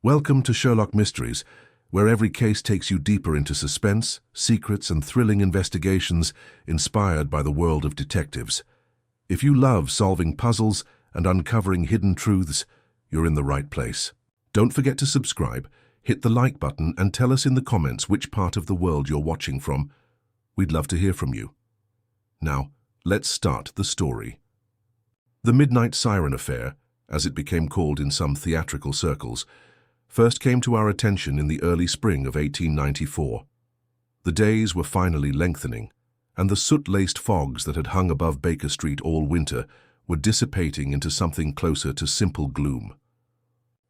Welcome to Sherlock Mysteries, where every case takes you deeper into suspense, secrets, and thrilling investigations inspired by the world of detectives. If you love solving puzzles and uncovering hidden truths, you're in the right place. Don't forget to subscribe, hit the like button, and tell us in the comments which part of the world you're watching from. We'd love to hear from you. Now, let's start the story. The Midnight Siren Affair, as it became called in some theatrical circles, first came to our attention in the early spring of 1894. The days were finally lengthening, and the soot-laced fogs that had hung above Baker Street all winter were dissipating into something closer to simple gloom.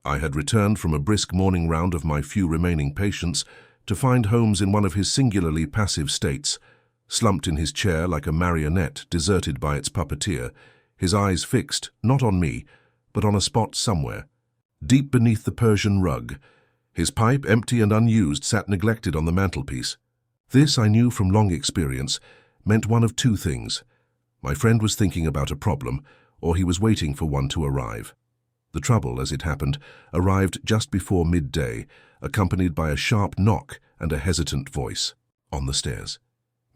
I had returned from a brisk morning round of my few remaining patients to find Holmes in one of his singularly passive states, slumped in his chair like a marionette deserted by its puppeteer, his eyes fixed, not on me, but on a spot somewhere, deep beneath the Persian rug. His pipe, empty and unused, sat neglected on the mantelpiece. This, I knew from long experience, meant one of two things. My friend was thinking about a problem, or he was waiting for one to arrive. The trouble, as it happened, arrived just before midday, accompanied by a sharp knock and a hesitant voice on the stairs.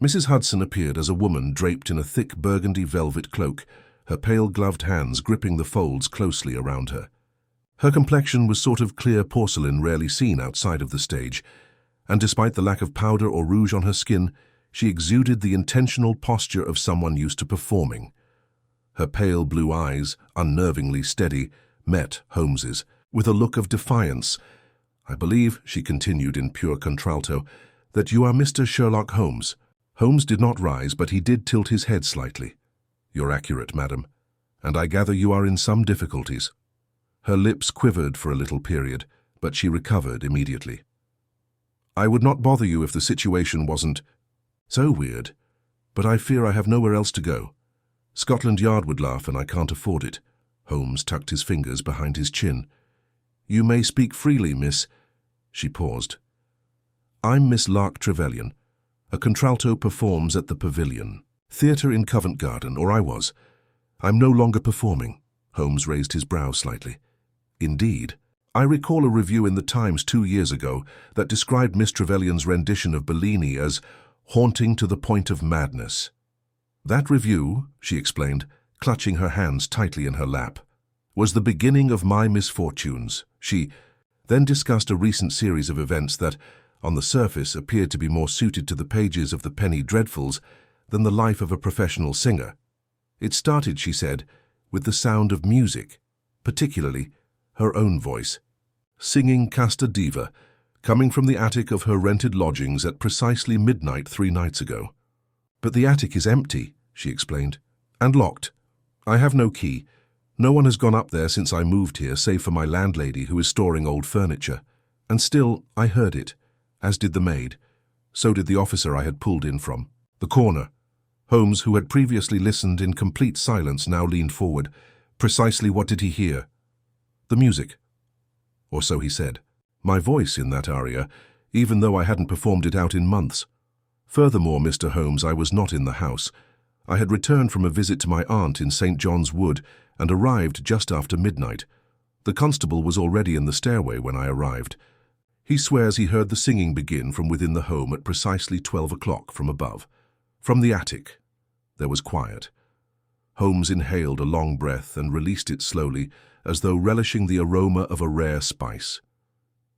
Mrs. Hudson appeared as a woman draped in a thick burgundy velvet cloak, her pale gloved hands gripping the folds closely around her. Her complexion was sort of clear porcelain rarely seen outside of the stage, and despite the lack of powder or rouge on her skin, she exuded the intentional posture of someone used to performing. Her pale blue eyes, unnervingly steady, met Holmes's with a look of defiance. "I believe," she continued in pure contralto, "that you are Mr. Sherlock Holmes." Holmes did not rise, but he did tilt his head slightly. "You're accurate, madam, and I gather you are in some difficulties." Her lips quivered for a little period, but she recovered immediately. "I would not bother you if the situation wasn't so weird, but I fear I have nowhere else to go. Scotland Yard would laugh, and I can't afford it." Holmes tucked his fingers behind his chin. "You may speak freely, miss." She paused. "I'm Miss Lark Trevelyan. A contralto performs at the Pavilion Theatre in Covent Garden, or I was. I'm no longer performing." Holmes raised his brow slightly. "Indeed. I recall a review in the Times 2 years ago that described Miss Trevelyan's rendition of Bellini as haunting to the point of madness." "That review," she explained, clutching her hands tightly in her lap, "was the beginning of my misfortunes." She then discussed a recent series of events that, on the surface, appeared to be more suited to the pages of the penny dreadfuls than the life of a professional singer. "It started," she said, "with the sound of music, particularly her own voice, singing Casta Diva, coming from the attic of her rented lodgings at precisely midnight 3 nights ago. But the attic is empty," she explained, "and locked. I have no key. No one has gone up there since I moved here, save for my landlady, who is storing old furniture. And still, I heard it, as did the maid. So did the officer I had pulled in from the corner." Holmes, who had previously listened in complete silence, now leaned forward. "Precisely what did he hear?" "The music. Or so he said. My voice in that aria, even though I hadn't performed it out in months. Furthermore, Mr. Holmes, I was not in the house. I had returned from a visit to my aunt in St. John's Wood and arrived just after midnight. The constable was already in the stairway when I arrived. He swears he heard the singing begin from within the home at precisely 12 o'clock from above. From the attic." There was quiet. Holmes inhaled a long breath and released it slowly, as though relishing the aroma of a rare spice.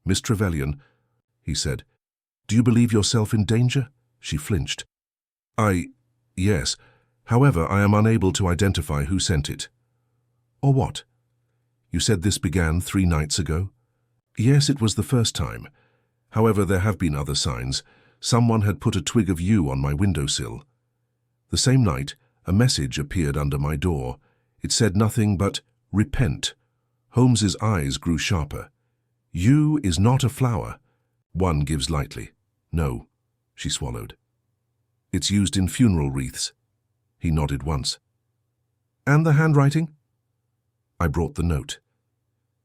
"Miss Trevelyan," he said, "do you believe yourself in danger?" She flinched. Yes. However, I am unable to identify who sent it." "Or what? You said this began 3 nights ago?" "Yes, it was the first time. However, there have been other signs. Someone had put a twig of yew on my windowsill. The same night, a message appeared under my door. It said nothing but, 'Repent.'" Holmes's eyes grew sharper. "Yew is not a flower one gives lightly." "No," she swallowed. "It's used in funeral wreaths." He nodded once. "And the handwriting?" I brought the note.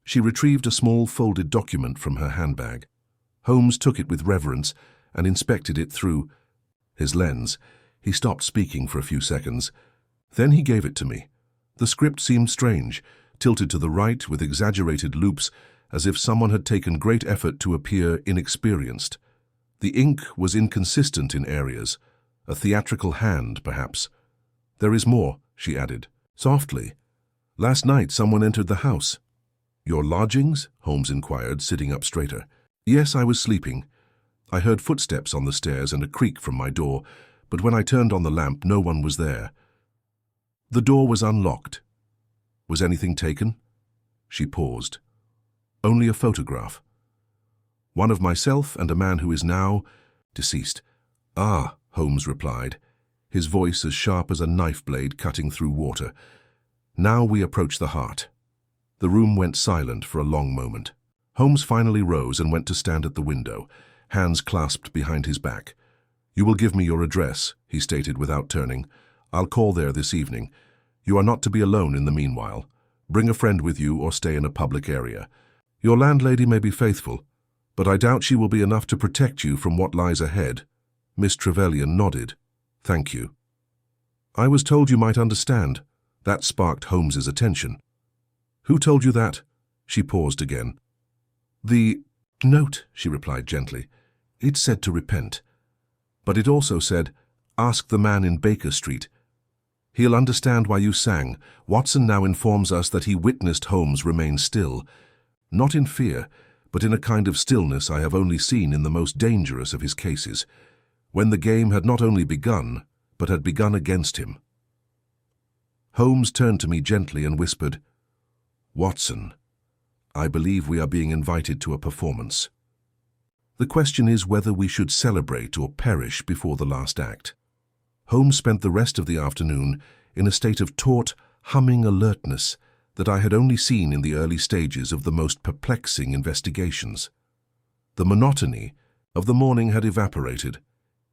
She retrieved a small folded document from her handbag. Holmes took it with reverence and inspected it through his lens. He stopped speaking for a few seconds. Then he gave it to me. The script seemed strange, tilted to the right with exaggerated loops, as if someone had taken great effort to appear inexperienced. The ink was inconsistent in areas, a theatrical hand, perhaps. "There is more," she added, softly. "Last night someone entered the house." "Your lodgings?" Holmes inquired, sitting up straighter. "Yes, I was sleeping. I heard footsteps on the stairs and a creak from my door, but when I turned on the lamp, no one was there. The door was unlocked." "Was anything taken?" She paused. "Only a photograph. One of myself and a man who is now deceased." "Ah," Holmes replied, his voice as sharp as a knife blade cutting through water. "Now we approach the heart." The room went silent for a long moment. Holmes finally rose and went to stand at the window, hands clasped behind his back. "You will give me your address," he stated without turning. "I'll call there this evening. You are not to be alone in the meanwhile. Bring a friend with you or stay in a public area. Your landlady may be faithful, but I doubt she will be enough to protect you from what lies ahead." Miss Trevelyan nodded. "Thank you." "I was told you might understand." That sparked Holmes's attention. "Who told you that?" She paused again. "The note," she replied gently. "It said to repent. But it also said, ask the man in Baker Street. He'll understand why you sang. Watson now informs us that he witnessed Holmes remain still, not in fear, but in a kind of stillness I have only seen in the most dangerous of his cases, when the game had not only begun, but had begun against him." Holmes turned to me gently and whispered, "Watson, I believe we are being invited to a performance. The question is whether we should celebrate or perish before the last act." Holmes spent the rest of the afternoon in a state of taut, humming alertness that I had only seen in the early stages of the most perplexing investigations. The monotony of the morning had evaporated.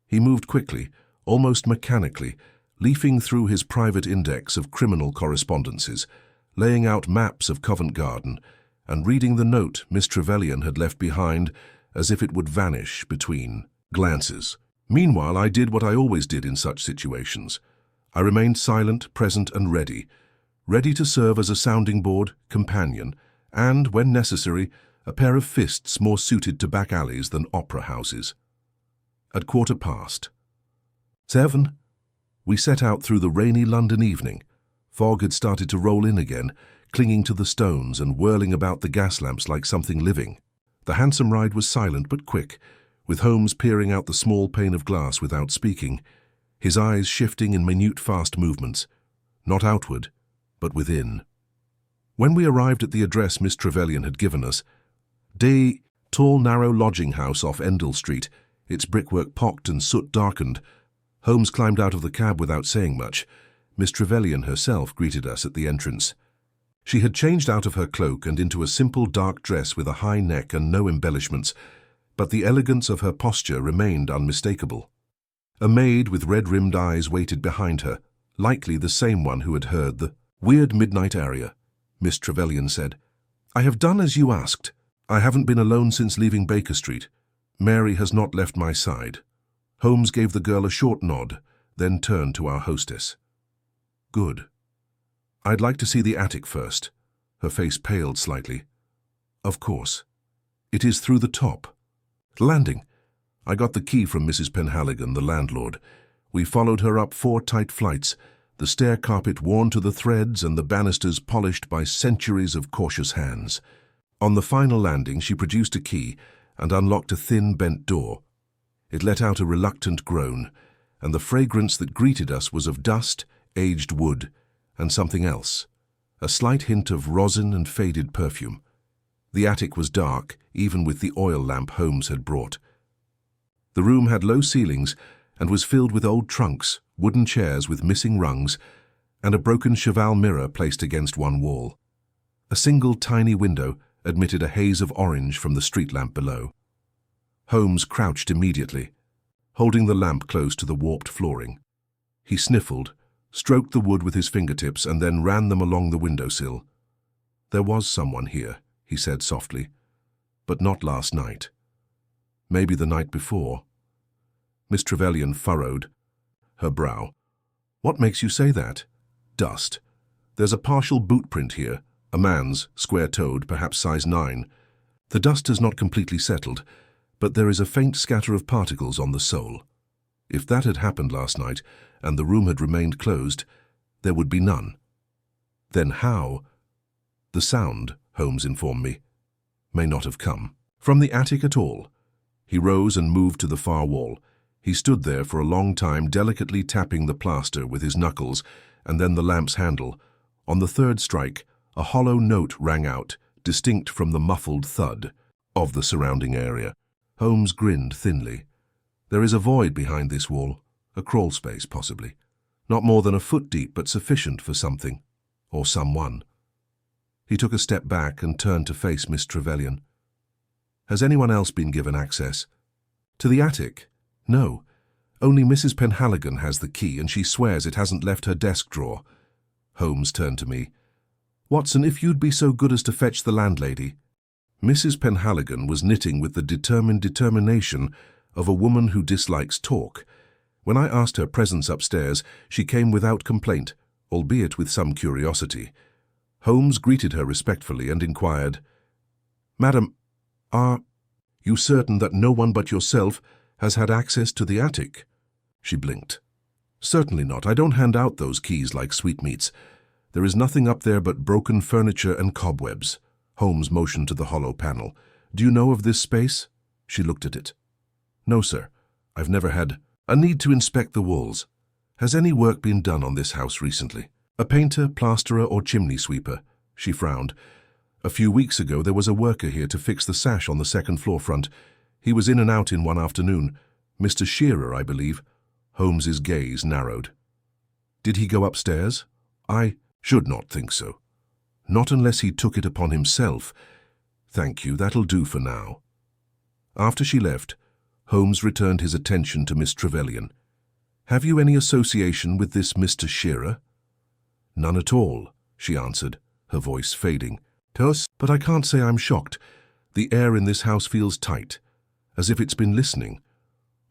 He moved quickly, almost mechanically, leafing through his private index of criminal correspondences, laying out maps of Covent Garden, and reading the note Miss Trevelyan had left behind as if it would vanish between glances. Meanwhile, I did what I always did in such situations. I remained silent, present, and ready to serve as a sounding board, companion, and, when necessary, a pair of fists more suited to back alleys than opera houses. At 7:15, we set out through the rainy London evening. Fog had started to roll in again, clinging to the stones and whirling about the gas lamps like something living. The hansom ride was silent but quick, with Holmes peering out the small pane of glass without speaking, his eyes shifting in minute fast movements, not outward, but within. When we arrived at the address Miss Trevelyan had given us, tall narrow lodging house off Endell Street, its brickwork pocked and soot-darkened, Holmes climbed out of the cab without saying much. Miss Trevelyan herself greeted us at the entrance. She had changed out of her cloak and into a simple dark dress with a high neck and no embellishments, but the elegance of her posture remained unmistakable. A maid with red-rimmed eyes waited behind her, likely the same one who had heard the weird midnight aria. Miss Trevelyan said, "I have done as you asked. I haven't been alone since leaving Baker Street. Mary has not left my side." Holmes gave the girl a short nod, then turned to our hostess. "Good. I'd like to see the attic first." Her face paled slightly. "Of course. It is through the top. Landing. I got the key from Mrs. Penhaligon, the landlord. We followed her up 4 tight flights, the stair carpet worn to the threads and the banisters polished by centuries of cautious hands. On the final landing, she produced a key and unlocked a thin, bent door. It let out a reluctant groan, and the fragrance that greeted us was of dust, aged wood, and something else, a slight hint of rosin and faded perfume. The attic was dark, even with the oil lamp Holmes had brought. The room had low ceilings and was filled with old trunks, wooden chairs with missing rungs, and a broken cheval mirror placed against one wall. A single tiny window admitted a haze of orange from the street lamp below. Holmes crouched immediately, holding the lamp close to the warped flooring. He sniffled, stroked the wood with his fingertips, and then ran them along the windowsill. "There was someone here," he said softly, "but not last night. Maybe the night before." Miss Trevelyan furrowed her brow. "What makes you say that?" "Dust. There's a partial boot print here, a man's, square-toed, perhaps size 9. The dust has not completely settled, but there is a faint scatter of particles on the sole. If that had happened last night, and the room had remained closed, there would be none. Then how? The sound, Holmes informed me, may not have come from the attic at all. He rose and moved to the far wall. He stood there for a long time, delicately tapping the plaster with his knuckles and then the lamp's handle. On the third strike, a hollow note rang out, distinct from the muffled thud of the surrounding area. Holmes grinned thinly. There is a void behind this wall, a crawl space possibly. Not more than a foot deep, but sufficient for something, or someone. He took a step back and turned to face Miss Trevelyan. Has anyone else been given access? To the attic? No. Only Mrs. Penhaligon has the key, and she swears it hasn't left her desk drawer. Holmes turned to me. Watson, if you'd be so good as to fetch the landlady. Mrs. Penhaligon was knitting with the determined determination of a woman who dislikes talk. When I asked her presence upstairs, she came without complaint, albeit with some curiosity. Holmes greeted her respectfully and inquired, Madam, are you certain that no one but yourself has had access to the attic? She blinked. Certainly not. I don't hand out those keys like sweetmeats. There is nothing up there but broken furniture and cobwebs. Holmes motioned to the hollow panel. Do you know of this space? She looked at it. No, sir. I've never had a need to inspect the walls. Has any work been done on this house recently? A painter, plasterer, or chimney sweeper? She frowned. A few weeks ago there was a worker here to fix the sash on the second floor front. He was in and out in one afternoon. Mr. Shearer, I believe. Holmes's gaze narrowed. Did he go upstairs? I should not think so. Not unless he took it upon himself. Thank you, that'll do for now. After she left, Holmes returned his attention to Miss Trevelyan. Have you any association with this Mr. Shearer? None at all, she answered, her voice fading. But I can't say I'm shocked. The air in this house feels tight, as if it's been listening.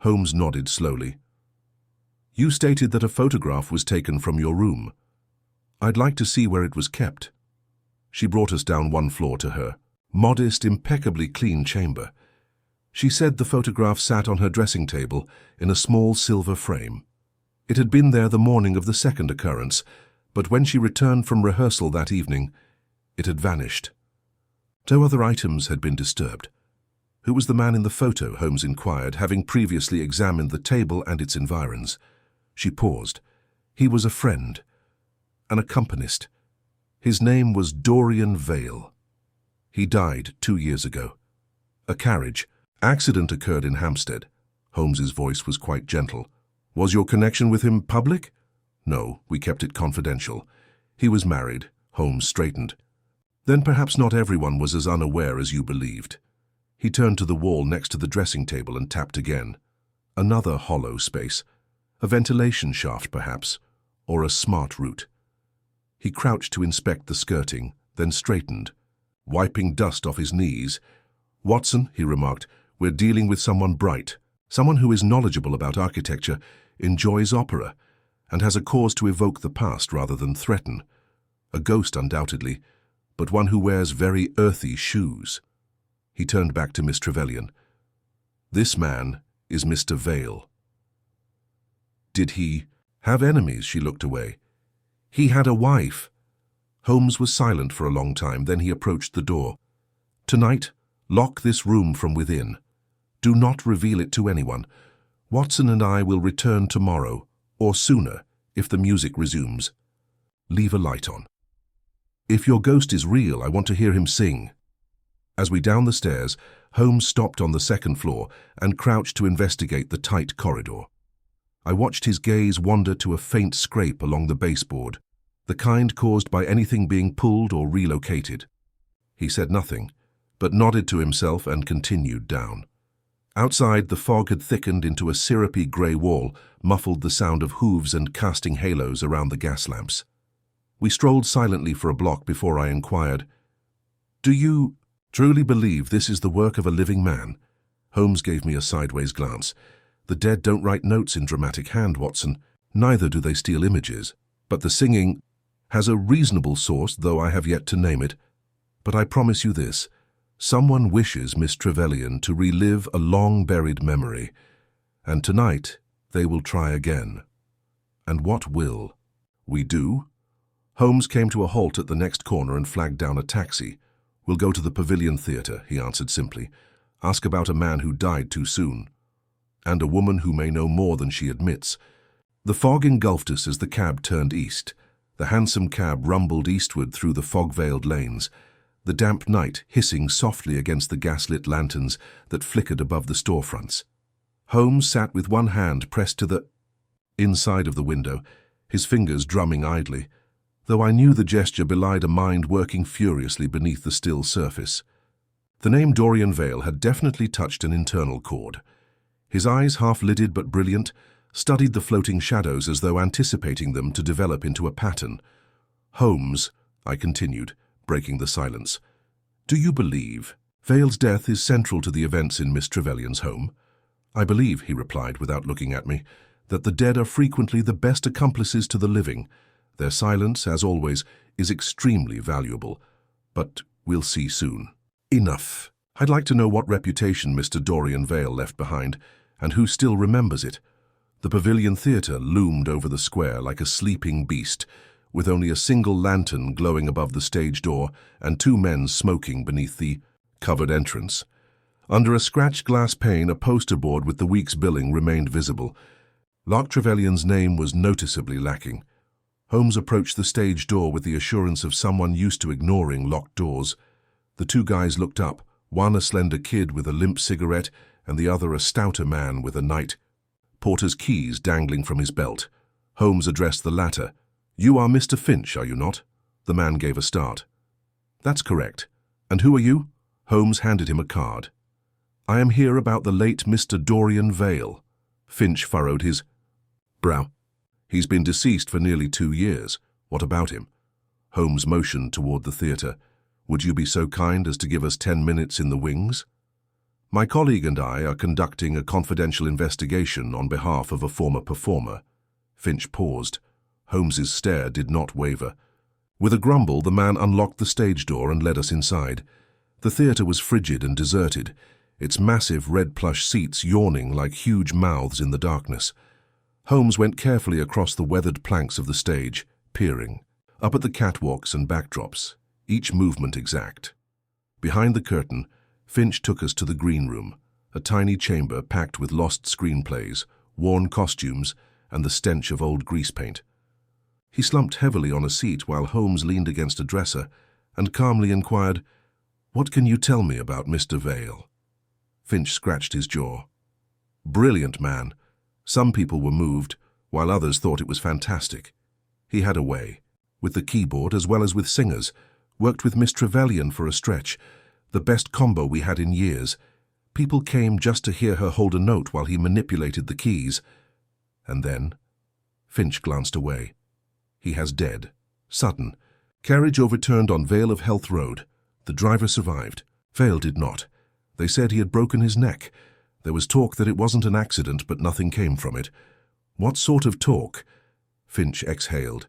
Holmes nodded slowly. You stated that a photograph was taken from your room. I'd like to see where it was kept. She brought us down one floor to her modest, impeccably clean chamber. She said the photograph sat on her dressing table in a small silver frame. It had been there the morning of the second occurrence, but when she returned from rehearsal that evening, it had vanished. No other items had been disturbed. Who was the man in the photo? Holmes inquired, having previously examined the table and its environs. She paused. He was a friend, an accompanist. His name was Dorian Vale. He died 2 years ago. A carriage accident occurred in Hampstead. Holmes's voice was quite gentle. Was your connection with him public? No, we kept it confidential. He was married. Holmes straightened. Then perhaps not everyone was as unaware as you believed. He turned to the wall next to the dressing table and tapped again. Another hollow space. A ventilation shaft, perhaps, or a smart route. He crouched to inspect the skirting, then straightened, wiping dust off his knees. Watson, he remarked, we're dealing with someone bright, someone who is knowledgeable about architecture, enjoys opera, and has a cause to evoke the past rather than threaten. A ghost, undoubtedly, but one who wears very earthy shoes. He turned back to Miss Trevelyan. This man is Mr. Vale. Did he have enemies? She looked away. He had a wife. Holmes was silent for a long time, then he approached the door. Tonight, lock this room from within. Do not reveal it to anyone. Watson and I will return tomorrow, or sooner, if the music resumes. Leave a light on. If your ghost is real, I want to hear him sing. As we down the stairs, Holmes stopped on the second floor and crouched to investigate the tight corridor. I watched his gaze wander to a faint scrape along the baseboard, the kind caused by anything being pulled or relocated. He said nothing, but nodded to himself and continued down. Outside, the fog had thickened into a syrupy grey wall, muffled the sound of hooves and casting halos around the gas lamps. We strolled silently for a block before I inquired, "Do you truly believe this is the work of a living man?" Holmes gave me a sideways glance. "The dead don't write notes in dramatic hand, Watson. Neither do they steal images. But the singing has a reasonable source, though I have yet to name it. But I promise you this, Someone wishes Miss Trevelyan to relive a long-buried memory, and tonight they will try again. And what will we do? Holmes came to a halt at the next corner and flagged down a taxi. We'll go to the Pavilion Theatre, he answered simply. Ask about a man who died too soon. And a woman who may know more than she admits. The fog engulfed us as the cab turned east. The hansom cab rumbled eastward through the fog-veiled lanes, the damp night hissing softly against the gaslit lanterns that flickered above the storefronts. Holmes sat with one hand pressed to the inside of the window, his fingers drumming idly, though I knew the gesture belied a mind working furiously beneath the still surface. The name Dorian Vale had definitely touched an internal chord. His eyes, half-lidded but brilliant, studied the floating shadows as though anticipating them to develop into a pattern. Holmes, I continued, breaking the silence, do you believe Vale's death is central to the events in Miss Trevelyan's home? I believe, he replied without looking at me, that the dead are frequently the best accomplices to the living. Their silence, as always, is extremely valuable. But we'll see soon. Enough. I'd like to know what reputation Mr. Dorian Vale left behind, and who still remembers it. The Pavilion Theatre loomed over the square like a sleeping beast, with only a single lantern glowing above the stage door and two men smoking beneath the covered entrance. Under a scratched glass pane, a poster board with the week's billing remained visible. Locke Trevelyan's name was noticeably lacking. Holmes approached the stage door with the assurance of someone used to ignoring locked doors. The two guys looked up, one a slender kid with a limp cigarette and the other a stouter man with a night porter's keys dangling from his belt. Holmes addressed the latter. You are Mr. Finch, are you not? The man gave a start. That's correct. And who are you? Holmes handed him a card. I am here about the late Mr. Dorian Vale. Finch furrowed his brow. He's been deceased for nearly 2 years. What about him? Holmes motioned toward the theatre. Would you be so kind as to give us 10 minutes in the wings? My colleague and I are conducting a confidential investigation on behalf of a former performer. Finch paused. Holmes's stare did not waver. With a grumble, the man unlocked the stage door and led us inside. The theatre was frigid and deserted, its massive red plush seats yawning like huge mouths in the darkness. Holmes went carefully across the weathered planks of the stage, peering, up at the catwalks and backdrops, each movement exact. Behind the curtain, Finch took us to the green room, a tiny chamber packed with lost screenplays, worn costumes, and the stench of old grease paint. He slumped heavily on a seat while Holmes leaned against a dresser and calmly inquired, What can you tell me about Mr. Vale? Finch scratched his jaw. Brilliant man. Some people were moved, while others thought it was fantastic. He had a way, with the keyboard as well as with singers, worked with Miss Trevelyan for a stretch, the best combo we had in years. People came just to hear her hold a note while he manipulated the keys. And then, Finch glanced away. He has dead. Sudden. Carriage overturned on Vale of Health Road. The driver survived. Vale did not. They said he had broken his neck. There was talk that it wasn't an accident, but nothing came from it. What sort of talk? Finch exhaled.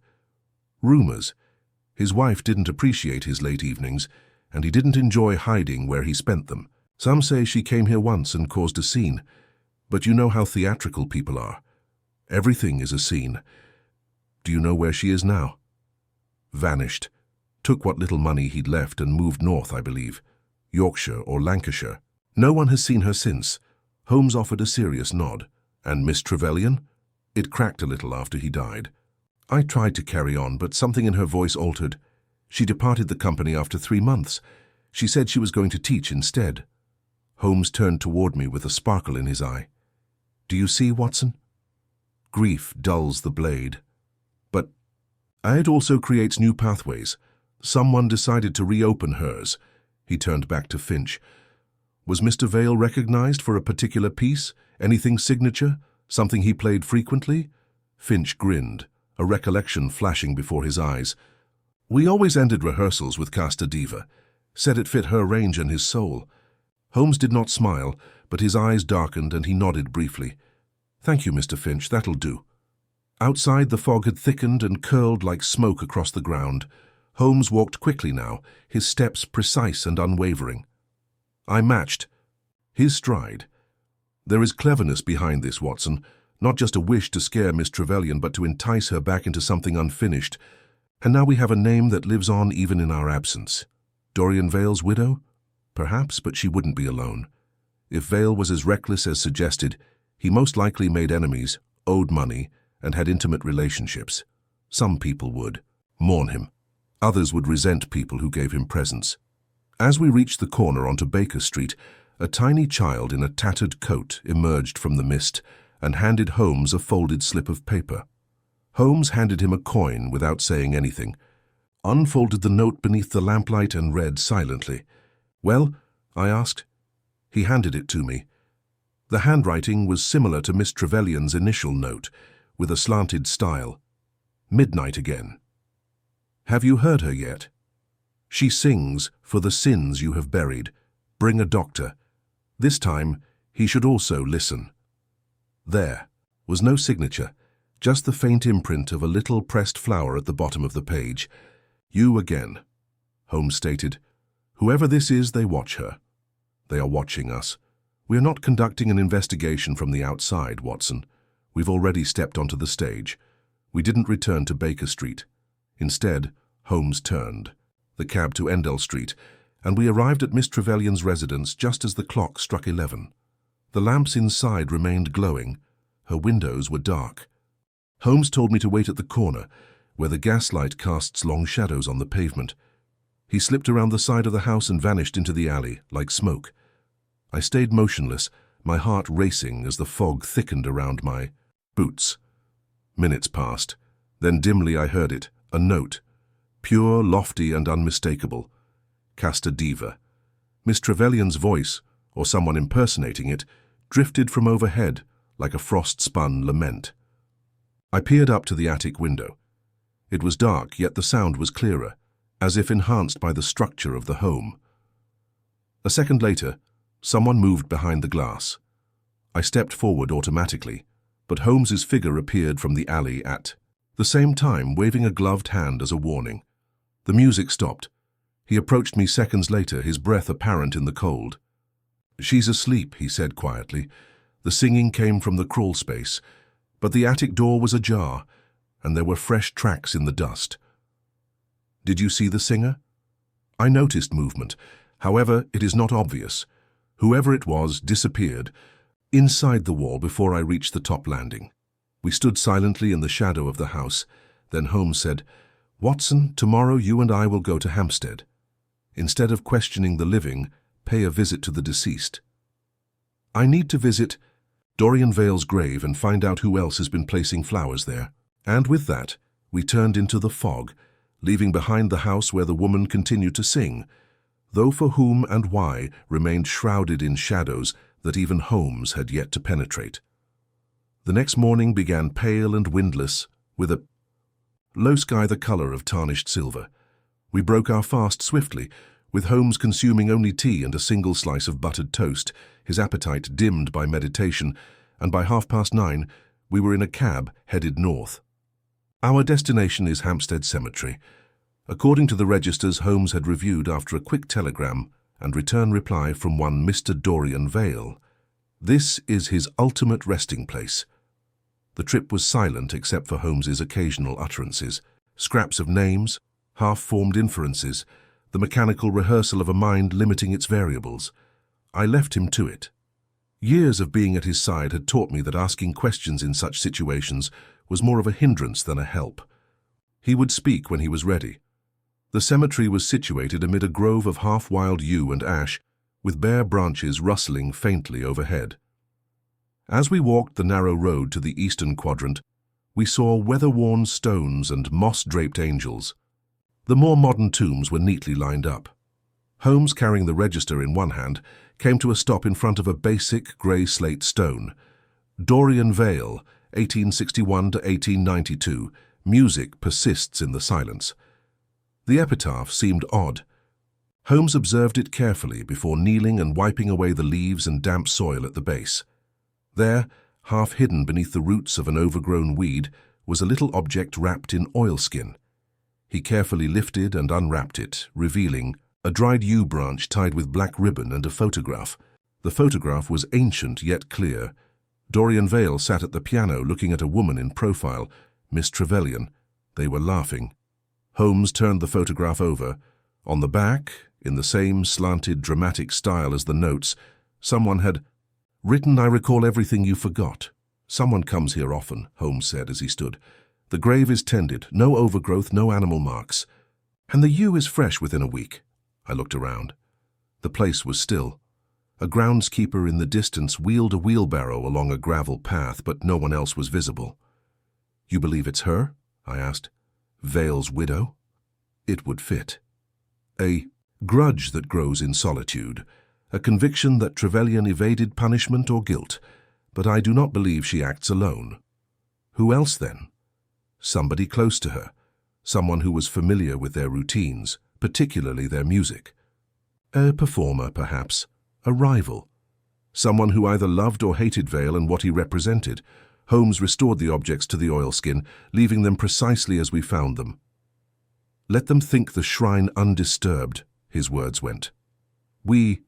Rumors. His wife didn't appreciate his late evenings, and he didn't enjoy hiding where he spent them. Some say she came here once and caused a scene, but you know how theatrical people are. Everything is a scene. Do you know where she is now? Vanished. Took what little money he'd left and moved north, I believe. Yorkshire or Lancashire. No one has seen her since. Holmes offered a serious nod. And Miss Trevelyan? It cracked a little after he died. I tried to carry on, but something in her voice altered. She departed the company after 3 months. She said she was going to teach instead. Holmes turned toward me with a sparkle in his eye. Do you see, Watson? Grief dulls the blade. But it also creates new pathways. Someone decided to reopen hers. He turned back to Finch. Was Mr. Vale recognized for a particular piece? Anything signature? Something he played frequently? Finch grinned, a recollection flashing before his eyes. We always ended rehearsals with Casta Diva, said it fit her range and his soul. Holmes did not smile, but his eyes darkened and he nodded briefly. Thank you, Mr. Finch, that'll do. Outside, the fog had thickened and curled like smoke across the ground. Holmes walked quickly now, his steps precise and unwavering. I matched his stride. There is cleverness behind this, Watson, not just a wish to scare Miss Trevelyan, but to entice her back into something unfinished. And now we have a name that lives on even in our absence. Dorian Vale's widow? Perhaps, but she wouldn't be alone. If Vale was as reckless as suggested, he most likely made enemies, owed money, and had intimate relationships. Some people would mourn him. Others would resent people who gave him presents. As we reached the corner onto Baker Street, a tiny child in a tattered coat emerged from the mist and handed Holmes a folded slip of paper. Holmes handed him a coin without saying anything, unfolded the note beneath the lamplight and read silently. "Well?" I asked. He handed it to me. The handwriting was similar to Miss Trevelyan's initial note, with a slanted style. "Midnight again. Have you heard her yet? She sings, 'For the sins you have buried. Bring a doctor.' This time, he should also listen." There was no signature, just the faint imprint of a little pressed flower at the bottom of the page. "You again," Holmes stated. "Whoever this is, they watch her. They are watching us. We are not conducting an investigation from the outside, Watson. We've already stepped onto the stage. We didn't return to Baker Street. Instead, Holmes turned the cab to Endell Street, and we arrived at Miss Trevelyan's residence just as the clock struck 11. The lamps inside remained glowing. Her windows were dark. Holmes told me to wait at the corner, where the gaslight casts long shadows on the pavement. He slipped around the side of the house and vanished into the alley, like smoke. I stayed motionless, my heart racing as the fog thickened around my boots. Minutes passed. Then dimly I heard it, a note, pure, lofty, and unmistakable. Casta Diva. Miss Trevelyan's voice, or someone impersonating it, drifted from overhead like a frost-spun lament. I peered up to the attic window. It was dark, yet the sound was clearer, as if enhanced by the structure of the home. A second later, someone moved behind the glass. I stepped forward automatically, but Holmes's figure appeared from the alley at the same time, waving a gloved hand as a warning. The music stopped. He approached me seconds later, his breath apparent in the cold. "She's asleep," he said quietly. The singing came from the crawl space, but the attic door was ajar, and there were fresh tracks in the dust. "Did you see the singer?" "I noticed movement. However, it is not obvious. Whoever it was disappeared inside the wall before I reached the top landing." We stood silently in the shadow of the house. Then Holmes said, "Watson, tomorrow you and I will go to Hampstead. Instead of questioning the living, pay a visit to the deceased. I need to visit Dorian Vale's grave and find out who else has been placing flowers there." And with that, we turned into the fog, leaving behind the house where the woman continued to sing, though for whom and why remained shrouded in shadows that even Holmes had yet to penetrate. The next morning began pale and windless, with a low sky the color of tarnished silver. We broke our fast swiftly, with Holmes consuming only tea and a single slice of buttered toast, his appetite dimmed by meditation, and by 9:30 we were in a cab headed north. Our destination is Hampstead Cemetery. According to the registers Holmes had reviewed after a quick telegram and return reply from one Mr. Dorian Vale, this is his ultimate resting place. The trip was silent except for Holmes's occasional utterances, scraps of names, half-formed inferences, the mechanical rehearsal of a mind limiting its variables. I left him to it. Years of being at his side had taught me that asking questions in such situations was more of a hindrance than a help. He would speak when he was ready. The cemetery was situated amid a grove of half-wild yew and ash, with bare branches rustling faintly overhead. As we walked the narrow road to the eastern quadrant, we saw weather-worn stones and moss-draped angels. The more modern tombs were neatly lined up. Holmes, carrying the register in one hand, came to a stop in front of a basic grey slate stone. Dorian Vale, 1861 to 1892. Music persists in the silence. The epitaph seemed odd. Holmes observed it carefully before kneeling and wiping away the leaves and damp soil at the base. There, half hidden beneath the roots of an overgrown weed, was a little object wrapped in oilskin. He carefully lifted and unwrapped it, revealing A dried yew branch tied with black ribbon and a photograph. The photograph was ancient yet clear. Dorian Vale sat at the piano looking at a woman in profile, Miss Trevelyan. They were laughing. Holmes turned the photograph over. On the back, in the same slanted, dramatic style as the notes, someone had written, "I recall everything you forgot." "Someone comes here often," Holmes said as he stood. "The grave is tended, no overgrowth, no animal marks. And the yew is fresh within a week." I looked around. The place was still. A groundskeeper in the distance wheeled a wheelbarrow along a gravel path, but no one else was visible. "You believe it's her?" I asked. "Vale's widow?" It would fit. A grudge that grows in solitude, a conviction that Trevelyan evaded punishment or guilt, but I do not believe she acts alone. Who else then? Somebody close to her, someone who was familiar with their routines, particularly their music. A performer, perhaps, a rival. Someone who either loved or hated Vale and what he represented. Holmes restored the objects to the oilskin, leaving them precisely as we found them. "Let them think the shrine undisturbed," his words went. "We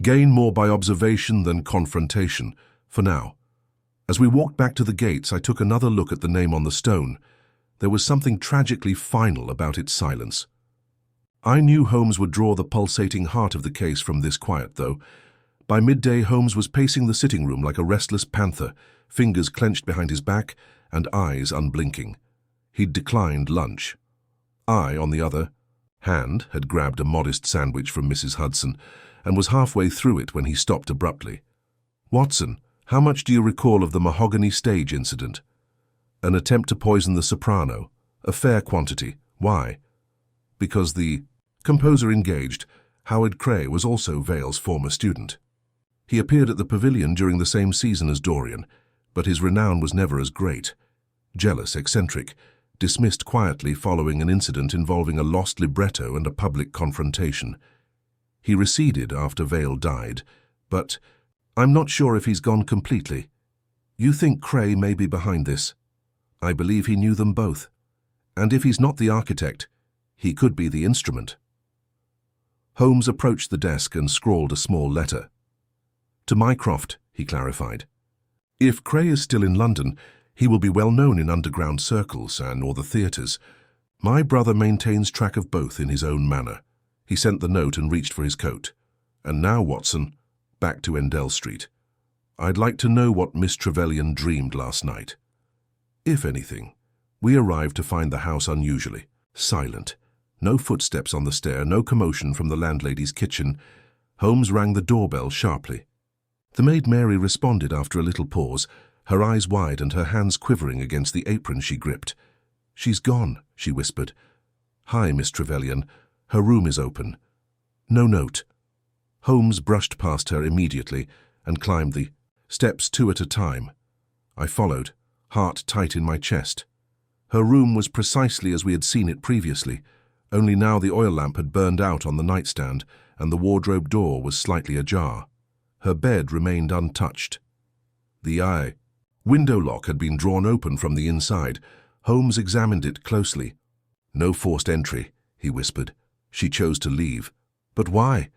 gain more by observation than confrontation, for now." As we walked back to the gates, I took another look at the name on the stone. There was something tragically final about its silence. I knew Holmes would draw the pulsating heart of the case from this quiet, though. By midday, Holmes was pacing the sitting room like a restless panther, fingers clenched behind his back and eyes unblinking. He'd declined lunch. I, on the other hand, had grabbed a modest sandwich from Mrs. Hudson and was halfway through it when he stopped abruptly. "Watson, how much do you recall of the mahogany stage incident?" "An attempt to poison the soprano. A fair quantity. Why?" "Because the composer engaged, Howard Cray, was also Vale's former student. He appeared at the Pavilion during the same season as Dorian, but his renown was never as great. Jealous, eccentric, dismissed quietly following an incident involving a lost libretto and a public confrontation. He receded after Vale died, but I'm not sure if he's gone completely. You think Cray may be behind this? I believe he knew them both. And if he's not the architect, he could be the instrument." Holmes approached the desk and scrawled a small letter. "To Mycroft," he clarified. "If Cray is still in London, he will be well known in underground circles or the theatres. My brother maintains track of both in his own manner." He sent the note and reached for his coat. "And now, Watson, back to Endell Street. I'd like to know what Miss Trevelyan dreamed last night." If anything, we arrived to find the house unusually silent. No footsteps on the stair, no commotion from the landlady's kitchen. Holmes rang the doorbell sharply. The maid Mary responded after a little pause, her eyes wide and her hands quivering against the apron she gripped. "She's gone," she whispered. "Hi, Miss Trevelyan. Her room is open. No note." Holmes brushed past her immediately and climbed the steps 2 at a time. I followed, heart tight in my chest. Her room was precisely as we had seen it previously, only now the oil lamp had burned out on the nightstand and the wardrobe door was slightly ajar. Her bed remained untouched. The window lock had been drawn open from the inside. Holmes examined it closely. "No forced entry," he whispered. "She chose to leave." "But why?"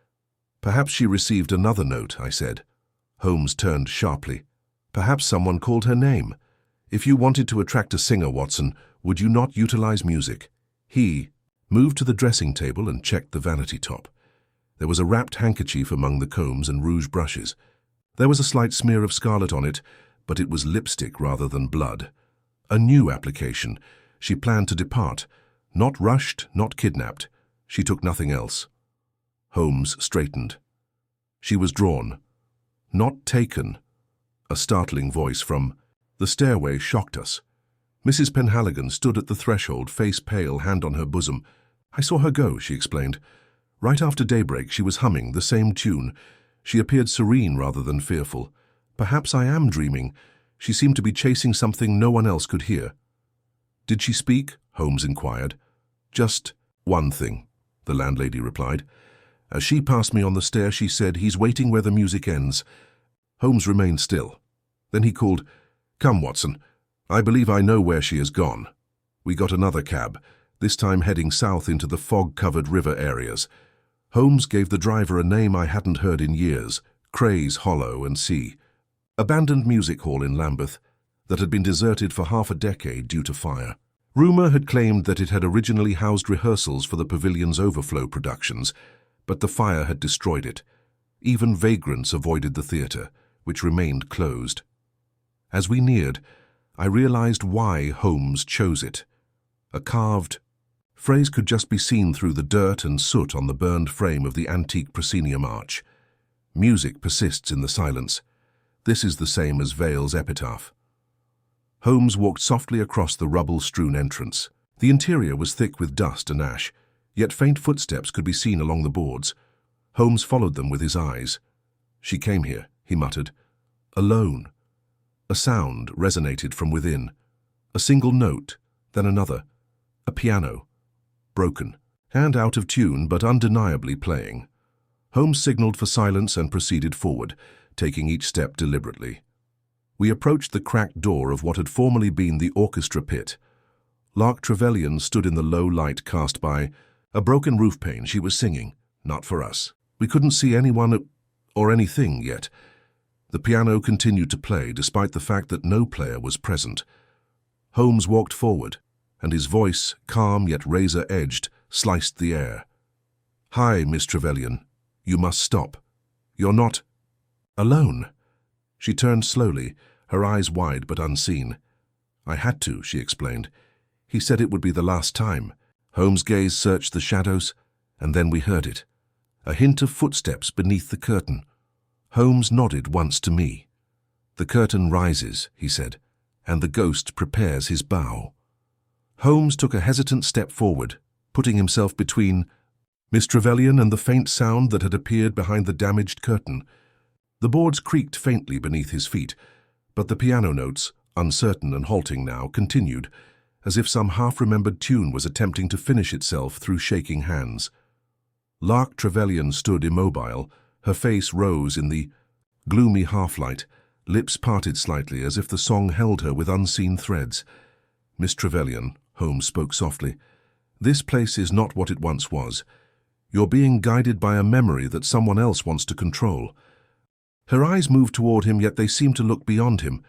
"Perhaps she received another note," I said. Holmes turned sharply. "Perhaps someone called her name. If you wanted to attract a singer, Watson, would you not utilize music?" He moved to the dressing table and checked the vanity top. There was a wrapped handkerchief among the combs and rouge brushes. There was a slight smear of scarlet on it, but it was lipstick rather than blood. A new application. She planned to depart. Not rushed, not kidnapped. She took nothing else. Holmes straightened. She was drawn. Not taken. A startling voice from the stairway shocked us. Mrs. Penhaligon stood at the threshold, face pale, hand on her bosom. "I saw her go," she explained. "Right after daybreak she was humming the same tune. She appeared serene rather than fearful. Perhaps I am dreaming. She seemed to be chasing something no one else could hear." "Did she speak?" Holmes inquired. "Just one thing," the landlady replied. "As she passed me on the stair, she said, 'He's waiting where the music ends.'" Holmes remained still. Then he called, "Come, Watson. I believe I know where she has gone." We got another cab, this time heading south into the fog-covered river areas. Holmes gave the driver a name I hadn't heard in years, Cray's Hollow & Sea, abandoned music hall in Lambeth that had been deserted for half a decade due to fire. Rumour had claimed that it had originally housed rehearsals for the pavilion's overflow productions, but the fire had destroyed it. Even vagrants avoided the theatre, which remained closed. As we neared, I realized why Holmes chose it. A carved phrase could just be seen through the dirt and soot on the burned frame of the antique proscenium arch. Music persists in the silence. This is the same as Vale's epitaph. Holmes walked softly across the rubble-strewn entrance. The interior was thick with dust and ash, yet faint footsteps could be seen along the boards. Holmes followed them with his eyes. "She came here," he muttered. "Alone." A sound resonated from within. A single note, then another. A piano. Broken, and out of tune, but undeniably playing. Holmes signaled for silence and proceeded forward, taking each step deliberately. We approached the cracked door of what had formerly been the orchestra pit. Lark Trevelyan stood in the low light cast by a broken roof pane. She was singing, not for us. We couldn't see anyone or anything yet. The piano continued to play, despite the fact that no player was present. Holmes walked forward, and his voice, calm yet razor-edged, sliced the air. "Hi, Miss Trevelyan. You must stop. You're not alone." She turned slowly, her eyes wide but unseen. "I had to," she explained. "He said it would be the last time." Holmes' gaze searched the shadows, and then we heard it. A hint of footsteps beneath the curtain. Holmes nodded once to me. "The curtain rises," he said, "and the ghost prepares his bow." Holmes took a hesitant step forward, putting himself between Miss Trevelyan and the faint sound that had appeared behind the damaged curtain. The boards creaked faintly beneath his feet, but the piano notes, uncertain and halting now, continued, as if some half-remembered tune was attempting to finish itself through shaking hands. Lark Trevelyan stood immobile, her face rose in the gloomy half-light, lips parted slightly as if the song held her with unseen threads. "Miss Trevelyan," Holmes spoke softly, "this place is not what it once was. You're being guided by a memory that someone else wants to control." Her eyes moved toward him, yet they seemed to look beyond him.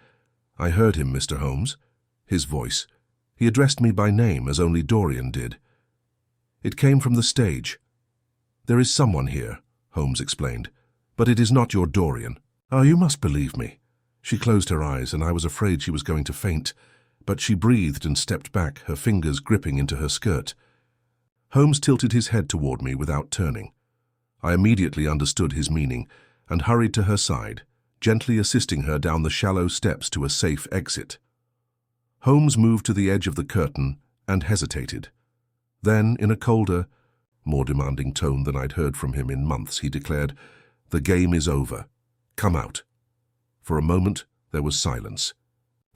"I heard him, Mr. Holmes." His voice. He addressed me by name, as only Dorian did. "It came from the stage." "There is someone here," Holmes explained, "but it is not your Dorian." "Oh, you must believe me." She closed her eyes, and I was afraid she was going to faint, but she breathed and stepped back, her fingers gripping into her skirt. Holmes tilted his head toward me without turning. I immediately understood his meaning, and hurried to her side, gently assisting her down the shallow steps to a safe exit. Holmes moved to the edge of the curtain and hesitated. Then, in a colder, more demanding tone than I'd heard from him in months, he declared, "The game is over. Come out." For a moment, there was silence.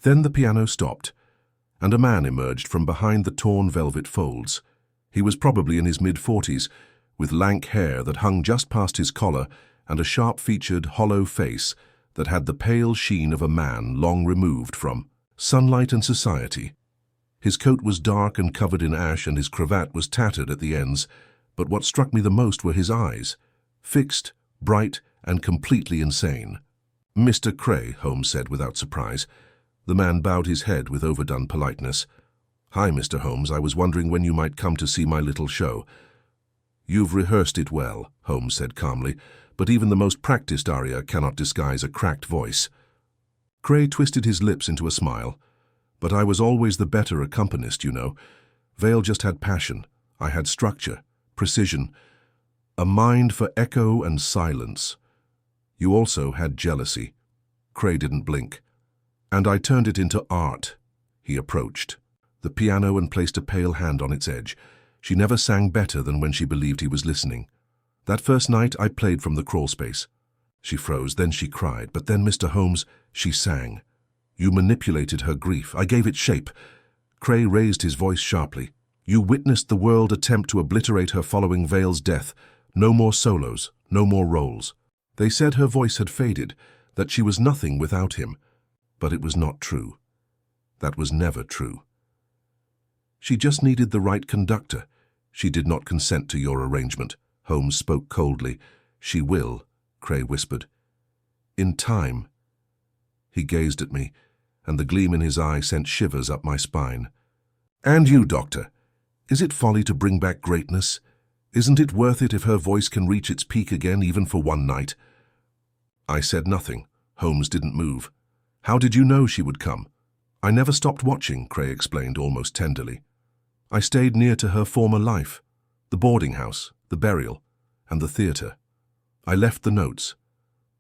Then the piano stopped, and a man emerged from behind the torn velvet folds. He was probably in his mid-40s, with lank hair that hung just past his collar and a sharp-featured, hollow face that had the pale sheen of a man long removed from sunlight and society. His coat was dark and covered in ash, and his cravat was tattered at the ends, but what struck me the most were his eyes, fixed, bright, and completely insane. "Mr. Cray," Holmes said without surprise. The man bowed his head with overdone politeness. "Hi, Mr. Holmes. I was wondering when you might come to see my little show." "You've rehearsed it well," Holmes said calmly, "but even the most practiced aria cannot disguise a cracked voice." Cray twisted his lips into a smile. "But I was always the better accompanist, you know. Vale just had passion. I had structure, precision, a mind for echo and silence. You also had jealousy." Cray didn't blink. "And I turned it into art." He approached the piano and placed a pale hand on its edge. She never sang better than when she believed he was listening. "That first night I played from the crawlspace." She froze, then she cried. "But then, Mr. Holmes," she sang. "You manipulated her grief. I gave it shape." Cray raised his voice sharply. "You witnessed the world attempt to obliterate her following Vale's death. No more solos, no more roles." They said her voice had faded, that she was nothing without him. But it was not true. That was never true. She just needed the right conductor. She did not consent to your arrangement. Holmes spoke coldly. She will, Cray whispered. In time. He gazed at me, and the gleam in his eye sent shivers up my spine. And you, Doctor, is it folly to bring back greatness? Isn't it worth it if her voice can reach its peak again, even for one night? I said nothing. Holmes didn't move. How did you know she would come? I never stopped watching, Cray explained almost tenderly. I stayed near to her former life, the boarding house, the burial, and the theatre. I left the notes.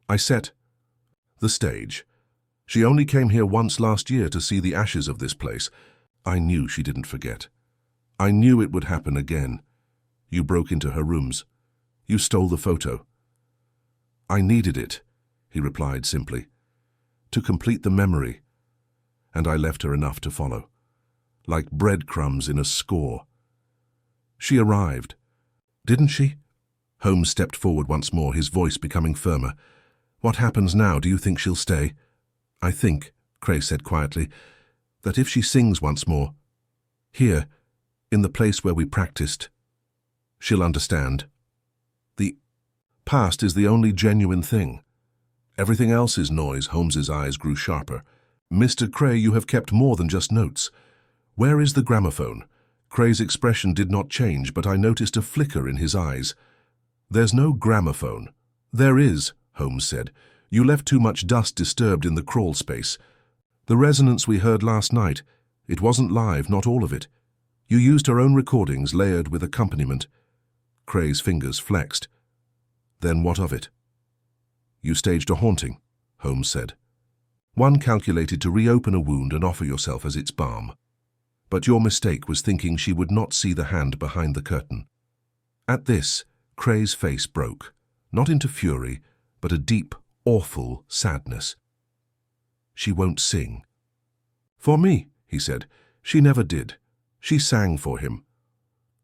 I set the stage. She only came here once last year to see the ashes of this place. I knew she didn't forget. I knew it would happen again. You broke into her rooms. You stole the photo. I needed it, he replied simply, to complete the memory, and I left her enough to follow, like breadcrumbs in a score. She arrived, didn't she? Holmes stepped forward once more, his voice becoming firmer. What happens now? Do you think she'll stay? I think, Cray said quietly, that if she sings once more, here, in the place where we practiced, she'll understand. The past is the only genuine thing. Everything else is noise. Holmes's eyes grew sharper. Mr. Cray, you have kept more than just notes. Where is the gramophone? Cray's expression did not change, but I noticed a flicker in his eyes. There's no gramophone. There is, Holmes said. You left too much dust disturbed in the crawl space. The resonance we heard last night, it wasn't live, not all of it. You used her own recordings layered with accompaniment. Cray's fingers flexed. Then what of it? You staged a haunting, Holmes said. One calculated to reopen a wound and offer yourself as its balm. But your mistake was thinking she would not see the hand behind the curtain. At this, Cray's face broke, not into fury, but a deep, awful sadness. She won't sing. For me, he said. She never did. She sang for him.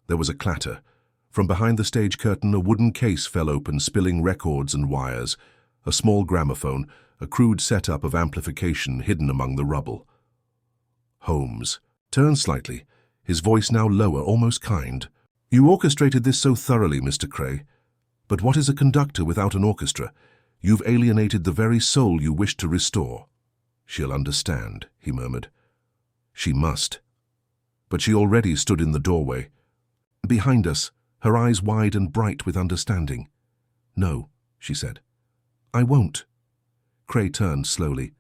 There was a clatter. From behind the stage curtain, a wooden case fell open, spilling records and wires. A small gramophone, a crude setup of amplification hidden among the rubble. Holmes turned slightly, his voice now lower, almost kind. You orchestrated this so thoroughly, Mr. Cray. But what is a conductor without an orchestra? You've alienated the very soul you wish to restore. She'll understand, he murmured. She must. But she already stood in the doorway. Behind us, her eyes wide and bright with understanding. No, she said. I won't. Cray turned slowly.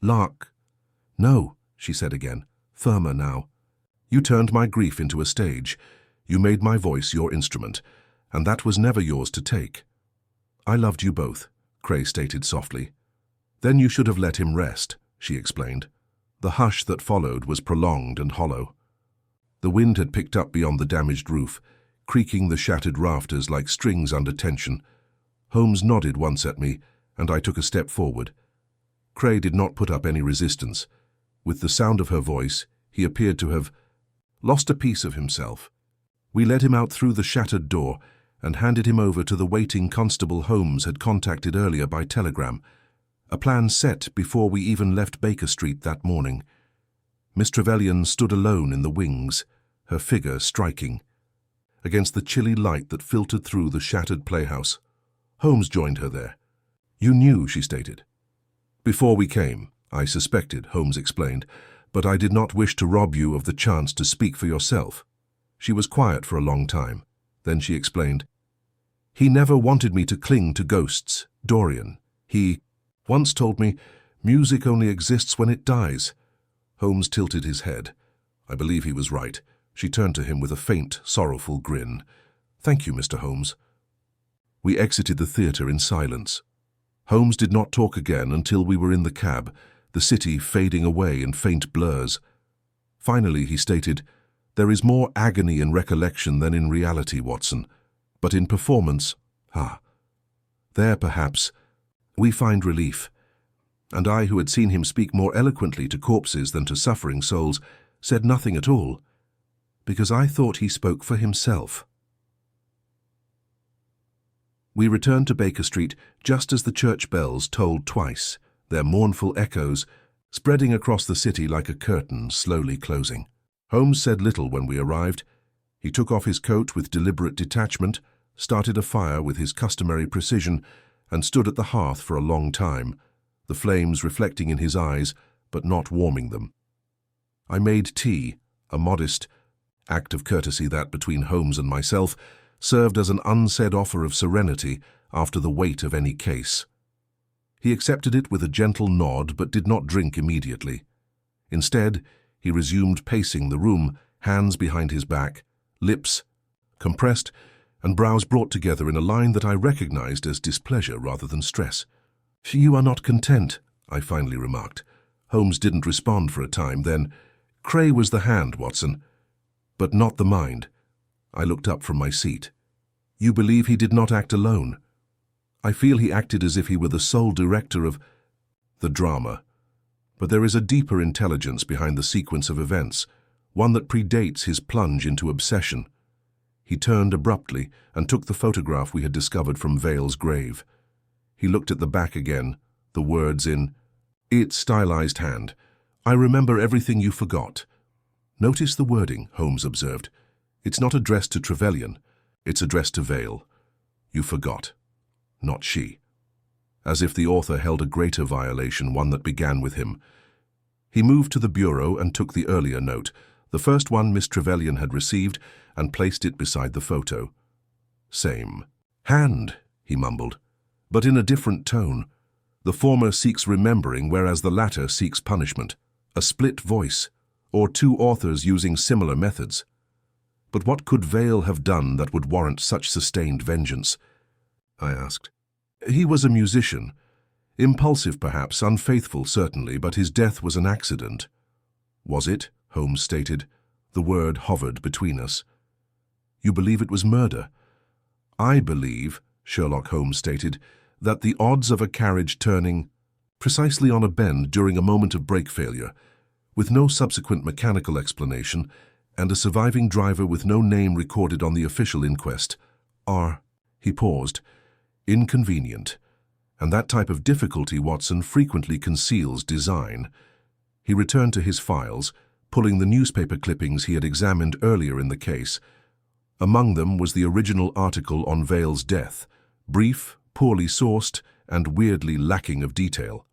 Lark. No, she said again, firmer now. You turned my grief into a stage. You made my voice your instrument, and that was never yours to take. I loved you both, Cray stated softly. Then you should have let him rest, she explained. The hush that followed was prolonged and hollow. The wind had picked up beyond the damaged roof, creaking the shattered rafters like strings under tension. Holmes nodded once at me, and I took a step forward. Cray did not put up any resistance. With the sound of her voice, he appeared to have lost a piece of himself. We led him out through the shattered door and handed him over to the waiting constable Holmes had contacted earlier by telegram, a plan set before we even left Baker Street that morning. Miss Trevelyan stood alone in the wings, her figure striking, against the chilly light that filtered through the shattered playhouse. Holmes joined her there. You knew, she stated. Before we came, I suspected, Holmes explained, but I did not wish to rob you of the chance to speak for yourself. She was quiet for a long time. Then she explained. He never wanted me to cling to ghosts, Dorian. He once told me, music only exists when it dies. Holmes tilted his head. I believe he was right. She turned to him with a faint, sorrowful grin. Thank you, Mr. Holmes. We exited the theatre in silence. Holmes did not talk again until we were in the cab, the city fading away in faint blurs. Finally, he stated, There is more agony in recollection than in reality, Watson. But in performance, there perhaps, we find relief. And I, who had seen him speak more eloquently to corpses than to suffering souls, said nothing at all, because I thought he spoke for himself. We returned to Baker Street just as the church bells tolled twice, their mournful echoes spreading across the city like a curtain slowly closing. Holmes said little when we arrived. He took off his coat with deliberate detachment, started a fire with his customary precision, and stood at the hearth for a long time, the flames reflecting in his eyes but not warming them. I made tea, a modest act of courtesy that, between Holmes and myself, served as an unsaid offer of serenity after the weight of any case. He accepted it with a gentle nod but did not drink immediately. Instead, he resumed pacing the room, hands behind his back, lips compressed and brows brought together in a line that I recognized as displeasure rather than stress. "You are not content," I finally remarked. Holmes didn't respond for a time, then, "Cray was the hand, Watson, but not the mind." I looked up from my seat. "You believe he did not act alone?" "I feel he acted as if he were the sole director of the drama. But there is a deeper intelligence behind the sequence of events, one that predates his plunge into obsession." He turned abruptly and took the photograph we had discovered from Vale's grave. He looked at the back again, the words in its stylized hand. "I remember everything you forgot." "Notice the wording," Holmes observed. "It's not addressed to Trevelyan, it's addressed to Vale. You forgot, not she." As if the author held a greater violation, one that began with him. He moved to the bureau and took the earlier note, the first one Miss Trevelyan had received, and placed it beside the photo. "Same hand," he mumbled, "but in a different tone. The former seeks remembering, whereas the latter seeks punishment. A split voice, or two authors using similar methods. But what could Vale have done that would warrant such sustained vengeance?" I asked. "He was a musician. Impulsive perhaps, unfaithful certainly, but his death was an accident." "Was it?" Holmes stated. The word hovered between us. "You believe it was murder?" "I believe," Sherlock Holmes stated, "that the odds of a carriage turning precisely on a bend during a moment of brake failure, with no subsequent mechanical explanation, and a surviving driver with no name recorded on the official inquest, are," he paused, "inconvenient. And that type of difficulty, Watson, frequently conceals design." He returned to his files, pulling the newspaper clippings he had examined earlier in the case. Among them was the original article on Vale's death, brief, poorly sourced, and weirdly lacking of detail.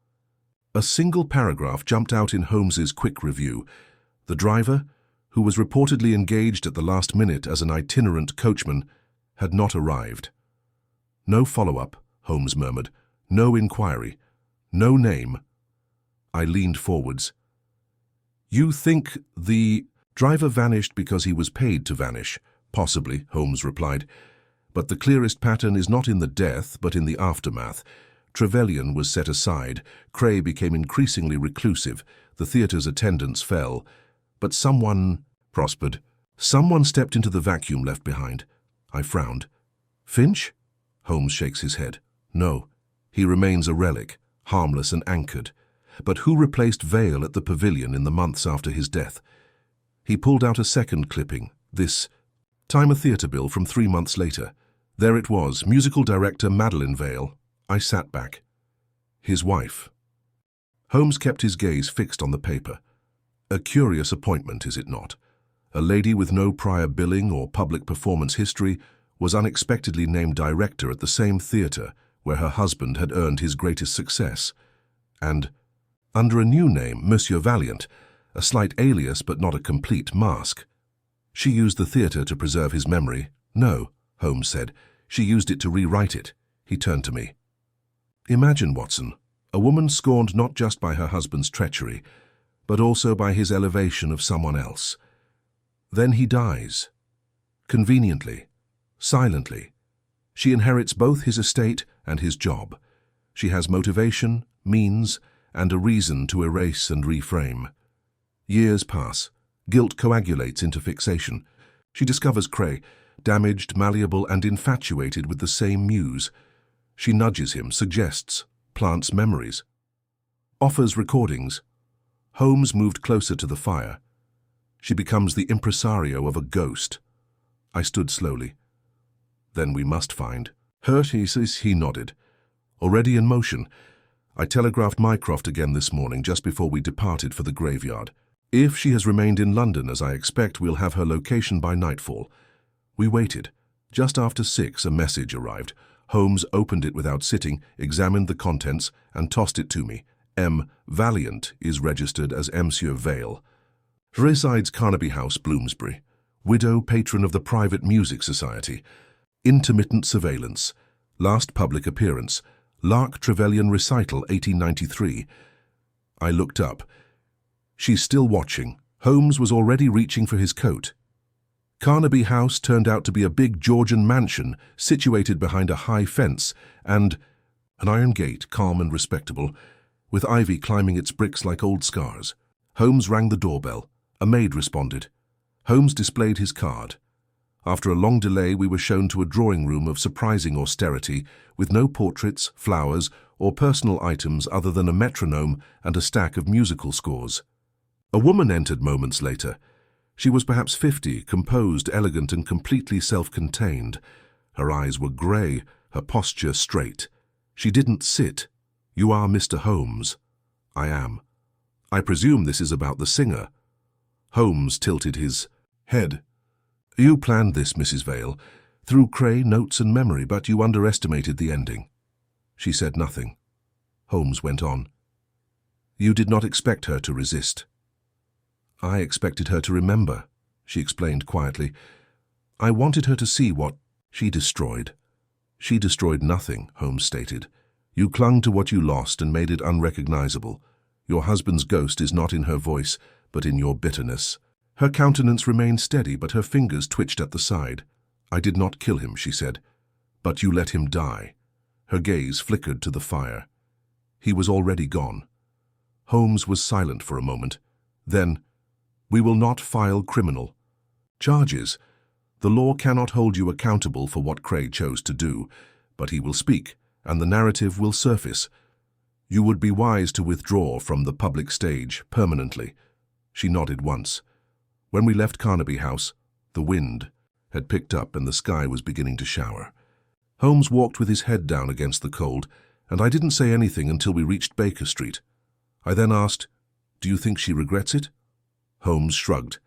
A single paragraph jumped out in Holmes's quick review. The driver, who was reportedly engaged at the last minute as an itinerant coachman, had not arrived. "No follow-up," Holmes murmured. "No inquiry. No name." I leaned forwards. "You think the driver vanished because he was paid to vanish?" "Possibly," Holmes replied. "But the clearest pattern is not in the death, but in the aftermath. Trevelyan was set aside, Cray became increasingly reclusive, the theatre's attendance fell. But someone prospered. Someone stepped into the vacuum left behind." I frowned. "Finch?" Holmes shakes his head. "No. He remains a relic, harmless and anchored. But who replaced Vale at the pavilion in the months after his death?" He pulled out a second clipping, this time a theatre bill from 3 months later. There it was, musical director Madeline Vale. I sat back. "His wife." Holmes kept his gaze fixed on the paper. "A curious appointment, is it not? A lady with no prior billing or public performance history was unexpectedly named director at the same theatre where her husband had earned his greatest success. And under a new name, Monsieur Valiant, a slight alias but not a complete mask. She used the theatre to preserve his memory." "No," Holmes said. "She used it to rewrite it." He turned to me. "Imagine, Watson, a woman scorned not just by her husband's treachery, but also by his elevation of someone else. Then he dies. Conveniently, silently. She inherits both his estate and his job. She has motivation, means, and a reason to erase and reframe. Years pass. Guilt coagulates into fixation. She discovers Cray, damaged, malleable, and infatuated with the same muse. She nudges him, suggests, plants memories, offers recordings. Holmes moved closer to the fire. She becomes the impresario of a ghost. I stood slowly. "Then we must find her," he nodded. "Already in motion. I telegraphed Mycroft again this morning, just before we departed for the graveyard. If she has remained in London, as I expect, we'll have her location by nightfall." We waited, Just after 6, a message arrived. Holmes opened it without sitting, examined the contents, and tossed it to me. M. Valiant is registered as Monsieur Vale. Resides Carnaby House, Bloomsbury. Widow, patron of the Private Music Society. Intermittent surveillance. Last public appearance. Lark Trevelyan Recital, 1893. I looked up. She's still watching. Holmes was already reaching for his coat. Carnaby House turned out to be a big Georgian mansion situated behind a high fence and an iron gate, calm and respectable, with ivy climbing its bricks like old scars. Holmes rang the doorbell. A maid responded. Holmes displayed his card. After a long delay, we were shown to a drawing room of surprising austerity, with no portraits, flowers, or personal items other than a metronome and a stack of musical scores. A woman entered moments later. She was perhaps 50, composed, elegant, and completely self-contained. Her eyes were grey, her posture straight. She didn't sit. "You are Mr. Holmes." "I am." "I presume this is about the singer." Holmes tilted his head. "You planned this, Mrs. Vale, through Cray, notes and memory, but you underestimated the ending." She said nothing. Holmes went on. "You did not expect her to resist." "I expected her to remember," she explained quietly. "I wanted her to see what she destroyed." "She destroyed nothing," Holmes stated. "You clung to what you lost and made it unrecognizable. Your husband's ghost is not in her voice, but in your bitterness." Her countenance remained steady, but her fingers twitched at the side. "I did not kill him," she said. "But you let him die." Her gaze flickered to the fire. He was already gone. Holmes was silent for a moment. Then, "We will not file criminal charges. The law cannot hold you accountable for what Cray chose to do, but he will speak, and the narrative will surface. You would be wise to withdraw from the public stage permanently." She nodded once. When we left Carnaby House, the wind had picked up and the sky was beginning to shower. Holmes walked with his head down against the cold, and I didn't say anything until we reached Baker Street. I then asked, "Do you think she regrets it?" Holmes shrugged.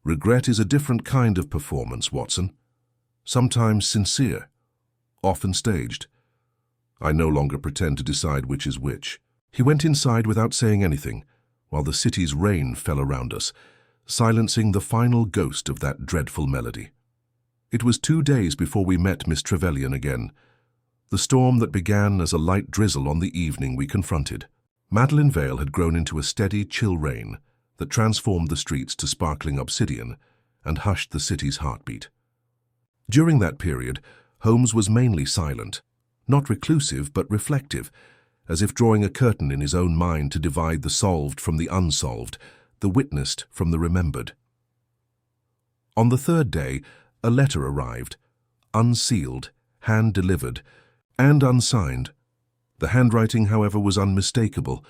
"Regret is a different kind of performance, Watson. Sometimes sincere, often staged. I no longer pretend to decide which is which." He went inside without saying anything, while the city's rain fell around us, silencing the final ghost of that dreadful melody. It was 2 days before we met Miss Trevelyan again, the storm that began as a light drizzle on the evening we confronted. Madeline Vale had grown into a steady, chill rain that transformed the streets to sparkling obsidian and hushed the city's heartbeat. During that period, Holmes was mainly silent, not reclusive but reflective, as if drawing a curtain in his own mind to divide the solved from the unsolved, the witnessed from the remembered. On the 3rd day, a letter arrived, unsealed, hand-delivered, and unsigned. The handwriting, however, was unmistakable.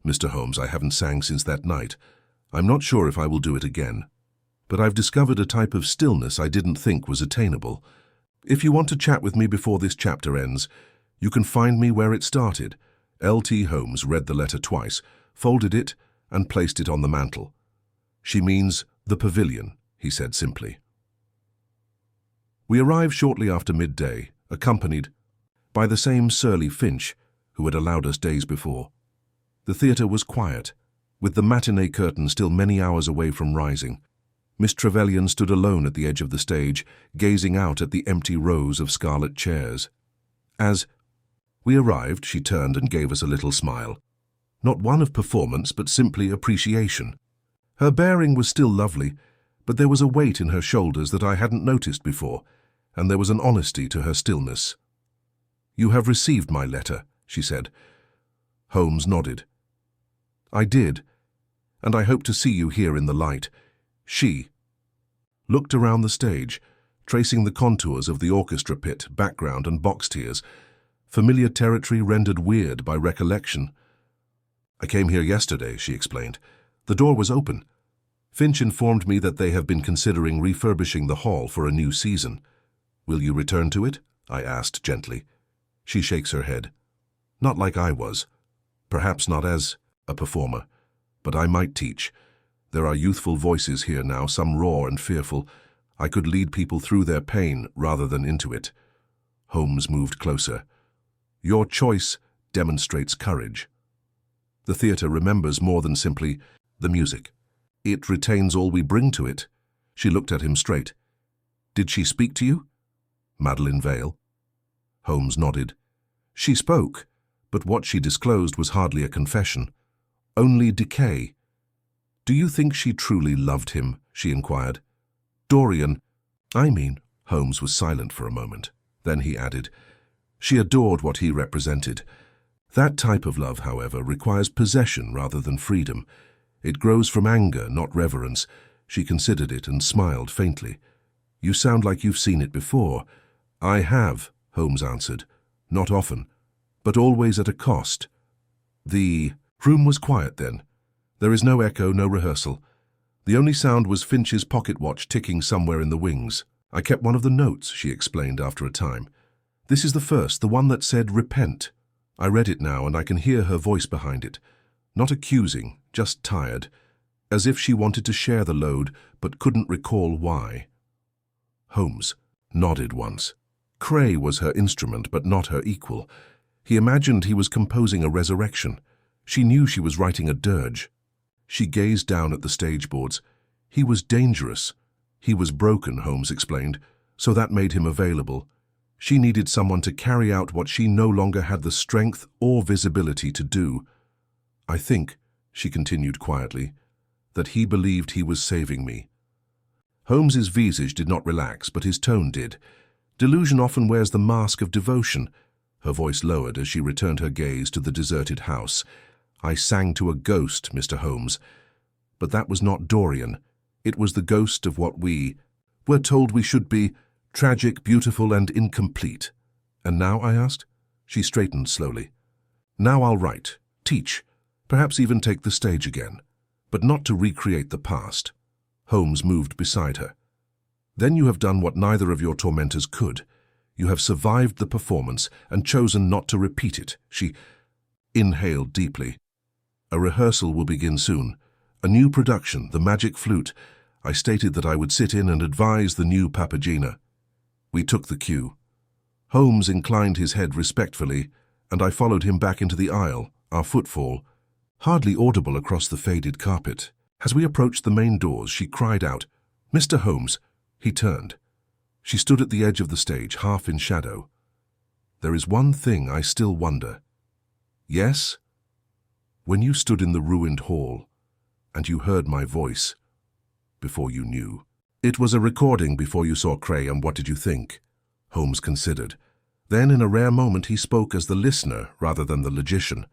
"Mr. Holmes, I haven't sang since that night. I'm not sure if I will do it again. But I've discovered a type of stillness I didn't think was attainable. If you want to chat with me before this chapter ends, you can find me where it started." L.T. Holmes read the letter twice, folded it, and placed it on the mantel. "She means the pavilion," he said simply. We arrived shortly after midday, accompanied by the same surly Finch who had allowed us days before. The theatre was quiet, with the matinee curtain still many hours away from rising. Miss Trevelyan stood alone at the edge of the stage, gazing out at the empty rows of scarlet chairs. As we arrived, she turned and gave us a little smile. Not one of performance, but simply appreciation. Her bearing was still lovely, but there was a weight in her shoulders that I hadn't noticed before, and there was an honesty to her stillness. "You have received my letter," she said. Holmes nodded. "I did, and I hope to see you here in the light." She looked around the stage, tracing the contours of the orchestra pit, background and box tiers, familiar territory rendered weird by recollection. "I came here yesterday," she explained. "The door was open. Finch informed me that they have been considering refurbishing the hall for a new season. Will you return to it?" I asked gently. She shakes her head. "Not like I was. Perhaps not as a performer, but I might teach. There are youthful voices here now, some raw and fearful. I could lead people through their pain rather than into it. Holmes moved closer. Your choice demonstrates courage. The theatre remembers more than simply the music. It retains all we bring to it. She looked at him straight. Did she speak to you? Madeline Vale. Holmes nodded. She spoke, but what she disclosed was hardly a confession. Only decay. Do you think she truly loved him? She inquired. Dorian, Holmes was silent for a moment. Then he added, she adored what he represented. That type of love, however, requires possession rather than freedom. It grows from anger, not reverence. She considered it and smiled faintly. You sound like you've seen it before. I have, Holmes answered. Not often, but always at a cost. The room was quiet then. There is no echo, no rehearsal. The only sound was Finch's pocket watch ticking somewhere in the wings. I kept one of the notes, she explained after a time. This is the first, the one that said, repent. I read it now, and I can hear her voice behind it. Not accusing, just tired, as if she wanted to share the load, but couldn't recall why. Holmes nodded once. Cray was her instrument, but not her equal. He imagined he was composing a resurrection. She knew she was writing a dirge. She gazed down at the stage boards. He was dangerous. He was broken, Holmes explained, so that made him available. She needed someone to carry out what she no longer had the strength or visibility to do. I think, she continued quietly, that he believed he was saving me. Holmes's visage did not relax, but his tone did. Delusion often wears the mask of devotion. Her voice lowered as she returned her gaze to the deserted house. I sang to a ghost, Mr. Holmes. But that was not Dorian. It was the ghost of what we were told we should be, tragic, beautiful, and incomplete. And now, I asked? She straightened slowly. Now I'll write, teach, perhaps even take the stage again, but not to recreate the past. Holmes moved beside her. Then you have done what neither of your tormentors could. You have survived the performance and chosen not to repeat it. She inhaled deeply. A rehearsal will begin soon. A new production, The Magic Flute. I stated that I would sit in and advise the new Papagena. We took the cue. Holmes inclined his head respectfully, and I followed him back into the aisle, our footfall, hardly audible across the faded carpet. As we approached the main doors, she cried out, Mr. Holmes. He turned. She stood at the edge of the stage, half in shadow. There is one thing I still wonder. Yes? When you stood in the ruined hall, and you heard my voice, before you knew. It was a recording before you saw Cray, and what did you think? Holmes considered. Then, in a rare moment, he spoke as the listener rather than the logician.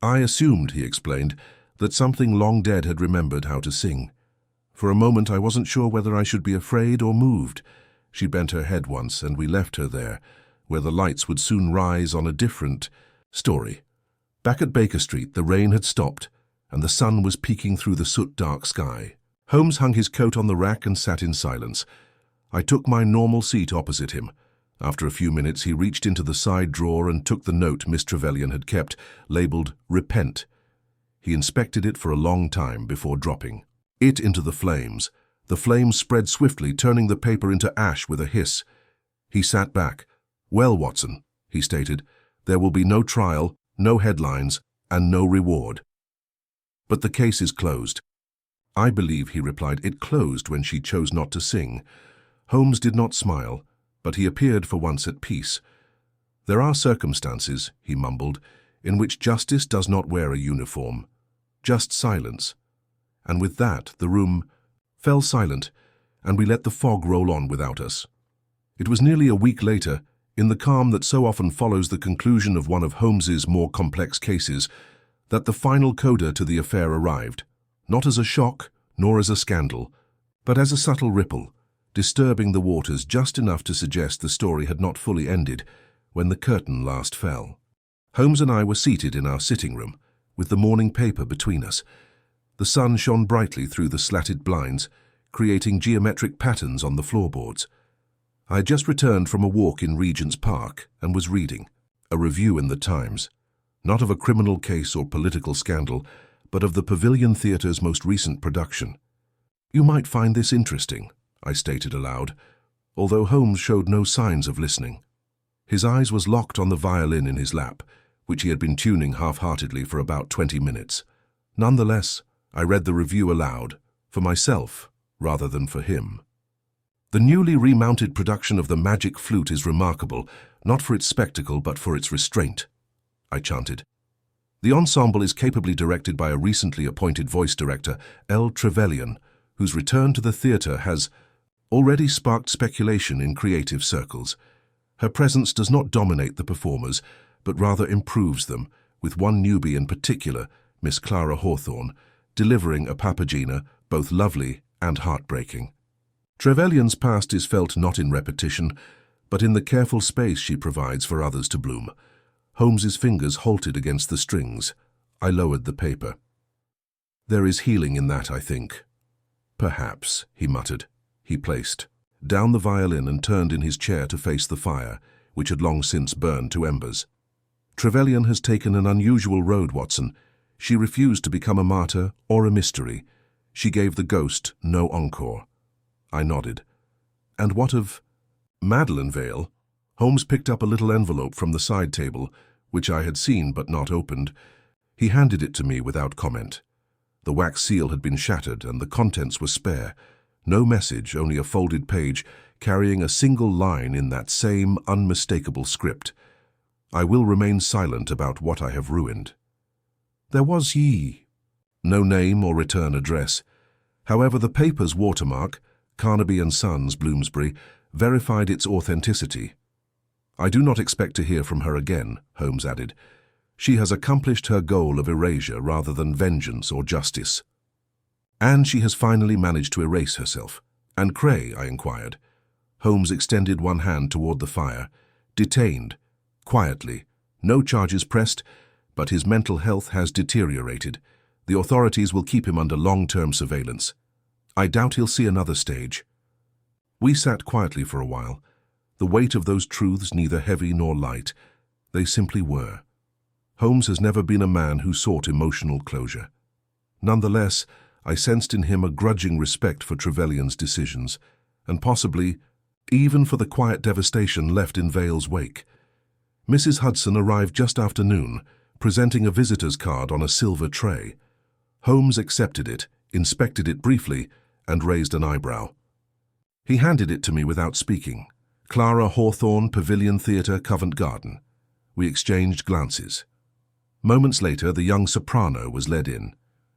I assumed, he explained, that something long dead had remembered how to sing. For a moment I wasn't sure whether I should be afraid or moved. She bent her head once, and we left her there, where the lights would soon rise on a different story. Back at Baker Street, the rain had stopped, and the sun was peeking through the soot-dark sky. Holmes hung his coat on the rack and sat in silence. I took my normal seat opposite him. After a few minutes, he reached into the side drawer and took the note Miss Trevelyan had kept, labelled Repent. He inspected it for a long time before dropping it into the flames. The flames spread swiftly, turning the paper into ash with a hiss. He sat back. Well, Watson, he stated, there will be no trial, no headlines, and no reward. But the case is closed. I believe, he replied, it closed when she chose not to sing. Holmes did not smile, but he appeared for once at peace. There are circumstances, he mumbled, in which justice does not wear a uniform. Just silence. And with that, the room fell silent, and we let the fog roll on without us. It was nearly a week later, in the calm that so often follows the conclusion of one of Holmes's more complex cases, that the final coda to the affair arrived, not as a shock, nor as a scandal, but as a subtle ripple, disturbing the waters just enough to suggest the story had not fully ended when the curtain last fell. Holmes and I were seated in our sitting room, with the morning paper between us. The sun shone brightly through the slatted blinds, creating geometric patterns on the floorboards. I had just returned from a walk in Regent's Park and was reading a review in the Times, not of a criminal case or political scandal, but of the Pavilion Theatre's most recent production. You might find this interesting, I stated aloud, although Holmes showed no signs of listening. His eyes was locked on the violin in his lap, which he had been tuning half-heartedly for about 20 minutes. Nonetheless, I read the review aloud, for myself rather than for him. The newly remounted production of the magic flute is remarkable, not for its spectacle but for its restraint, I chanted. The ensemble is capably directed by a recently appointed voice director, L. Trevelyan, whose return to the theatre has already sparked speculation in creative circles. Her presence does not dominate the performers, but rather improves them, with one newbie in particular, Miss Clara Hawthorne, delivering a Papagena both lovely and heartbreaking. Trevelyan's past is felt not in repetition, but in the careful space she provides for others to bloom. Holmes's fingers halted against the strings. I lowered the paper. There is healing in that, I think. Perhaps, he muttered. He placed down the violin and turned in his chair to face the fire, which had long since burned to embers. Trevelyan has taken an unusual road, Watson. She refused to become a martyr or a mystery. She gave the ghost no encore. I nodded. And what of Madeleine Vale? Holmes picked up a little envelope from the side table, which I had seen but not opened. He handed it to me without comment. The wax seal had been shattered and the contents were spare. No message, only a folded page, carrying a single line in that same unmistakable script. I will remain silent about what I have ruined. There was no name or return address. However, the paper's watermark, Carnaby & Sons, Bloomsbury, verified its authenticity. I do not expect to hear from her again, Holmes added. She has accomplished her goal of erasure rather than vengeance or justice. And she has finally managed to erase herself. And Cray, I inquired. Holmes extended one hand toward the fire. Detained. Quietly. No charges pressed, but his mental health has deteriorated. The authorities will keep him under long-term surveillance. I doubt he'll see another stage. We sat quietly for a while. The weight of those truths neither heavy nor light. They simply were. Holmes has never been a man who sought emotional closure. Nonetheless, I sensed in him a grudging respect for Trevelyan's decisions, and possibly even for the quiet devastation left in Vale's wake. Mrs. Hudson arrived just after noon, presenting a visitor's card on a silver tray. Holmes accepted it, inspected it briefly, and raised an eyebrow. He handed it to me without speaking. Clara Hawthorne, Pavilion Theatre, Covent Garden. We exchanged glances. Moments later, the young soprano was led in.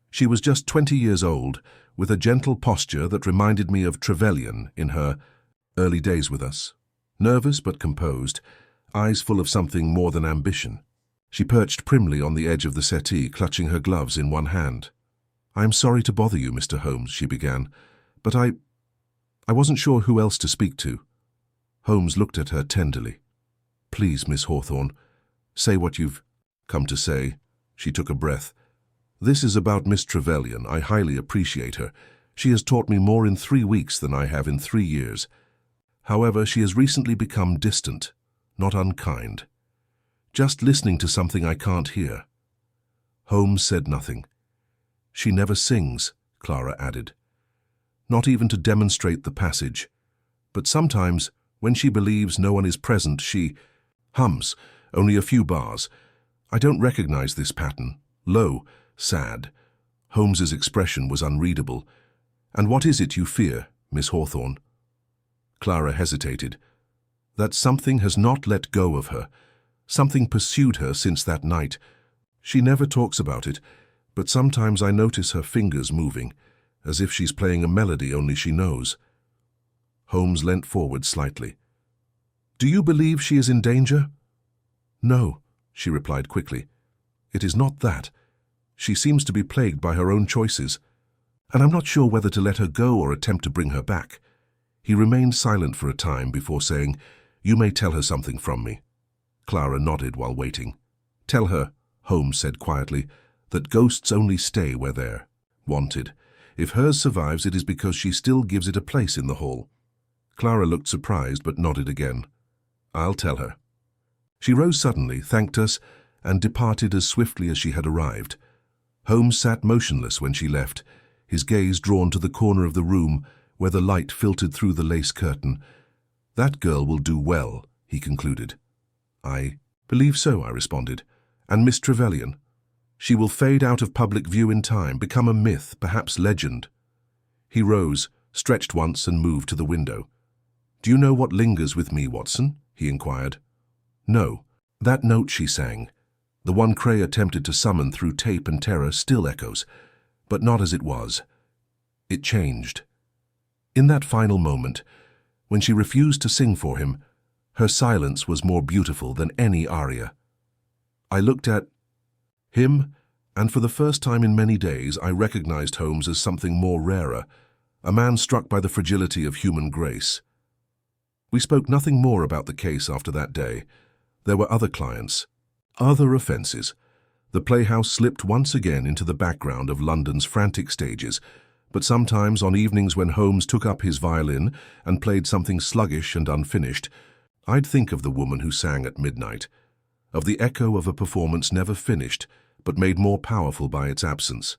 She was just 20 years old, with a gentle posture that reminded me of Trevelyan in her early days with us. Nervous but composed, eyes full of something more than ambition. She perched primly on the edge of the settee, clutching her gloves in one hand. "I am sorry to bother you, Mr. Holmes," she began, "but I wasn't sure who else to speak to." Holmes looked at her tenderly. "Please, Miss Hawthorne, say what you've come to say." She took a breath. "This is about Miss Trevelyan. I highly appreciate her. She has taught me more in 3 weeks than I have in 3 years. However, she has recently become distant, not unkind. Just listening to something I can't hear." Holmes said nothing. "She never sings," Clara added. "Not even to demonstrate the passage. But sometimes, when she believes no one is present, she hums, only a few bars. I don't recognize this pattern. Low, sad." Holmes's expression was unreadable. "And what is it you fear, Miss Hawthorne?" Clara hesitated. "That something has not let go of her. Something pursued her since that night. She never talks about it, but sometimes I notice her fingers moving, as if she's playing a melody only she knows." Holmes leant forward slightly. "Do you believe she is in danger?" "No," she replied quickly. "It is not that. She seems to be plagued by her own choices, and I'm not sure whether to let her go or attempt to bring her back." He remained silent for a time before saying, "You may tell her something from me." Clara nodded while waiting. "Tell her," Holmes said quietly, "that ghosts only stay where they're wanted. If hers survives, it is because she still gives it a place in the hall." Clara looked surprised but nodded again. "I'll tell her." She rose suddenly, thanked us, and departed as swiftly as she had arrived. Holmes sat motionless when she left, his gaze drawn to the corner of the room where the light filtered through the lace curtain. "That girl will do well," he concluded. "I believe so," I responded. "And Miss Trevelyan? She will fade out of public view in time, become a myth, perhaps legend." He rose, stretched once, and moved to the window. "Do you know what lingers with me, Watson?" he inquired. "No. That note she sang, the one Cray attempted to summon through tape and terror, still echoes, but not as it was. It changed. In that final moment, when she refused to sing for him, her silence was more beautiful than any aria. I looked at him, and for the first time in many days I recognized Holmes as something more rarer, a man struck by the fragility of human grace. We spoke nothing more about the case after that day. There were other clients, other offences. The playhouse slipped once again into the background of London's frantic stages, but sometimes on evenings when Holmes took up his violin and played something sluggish and unfinished, I'd think of the woman who sang at midnight, of the echo of a performance never finished but made more powerful by its absence.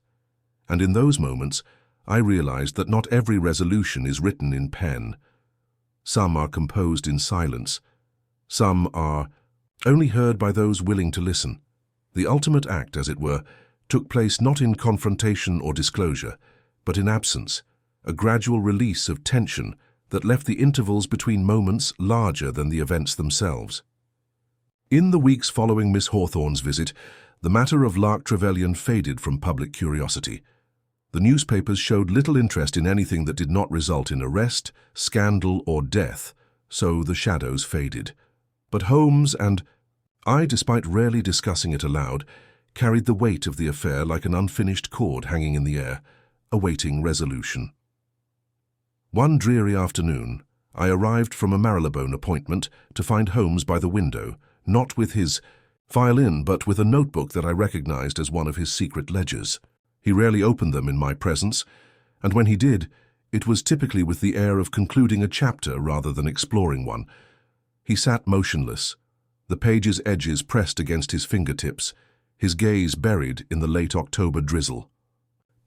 And in those moments, I realized that not every resolution is written in pen. Some are composed in silence. Some are only heard by those willing to listen. The ultimate act, as it were, took place not in confrontation or disclosure, but in absence, a gradual release of tension that left the intervals between moments larger than the events themselves. In the weeks following Miss Hawthorne's visit, the matter of Lark Trevelyan faded from public curiosity. The newspapers showed little interest in anything that did not result in arrest, scandal, or death, so the shadows faded. But Holmes and I, despite rarely discussing it aloud, carried the weight of the affair like an unfinished cord hanging in the air, awaiting resolution. One dreary afternoon, I arrived from a Marylebone appointment to find Holmes by the window, not with his violin, but with a notebook that I recognized as one of his secret ledgers. He rarely opened them in my presence, and when he did, it was typically with the air of concluding a chapter rather than exploring one. He sat motionless, the page's edges pressed against his fingertips, his gaze buried in the late October drizzle.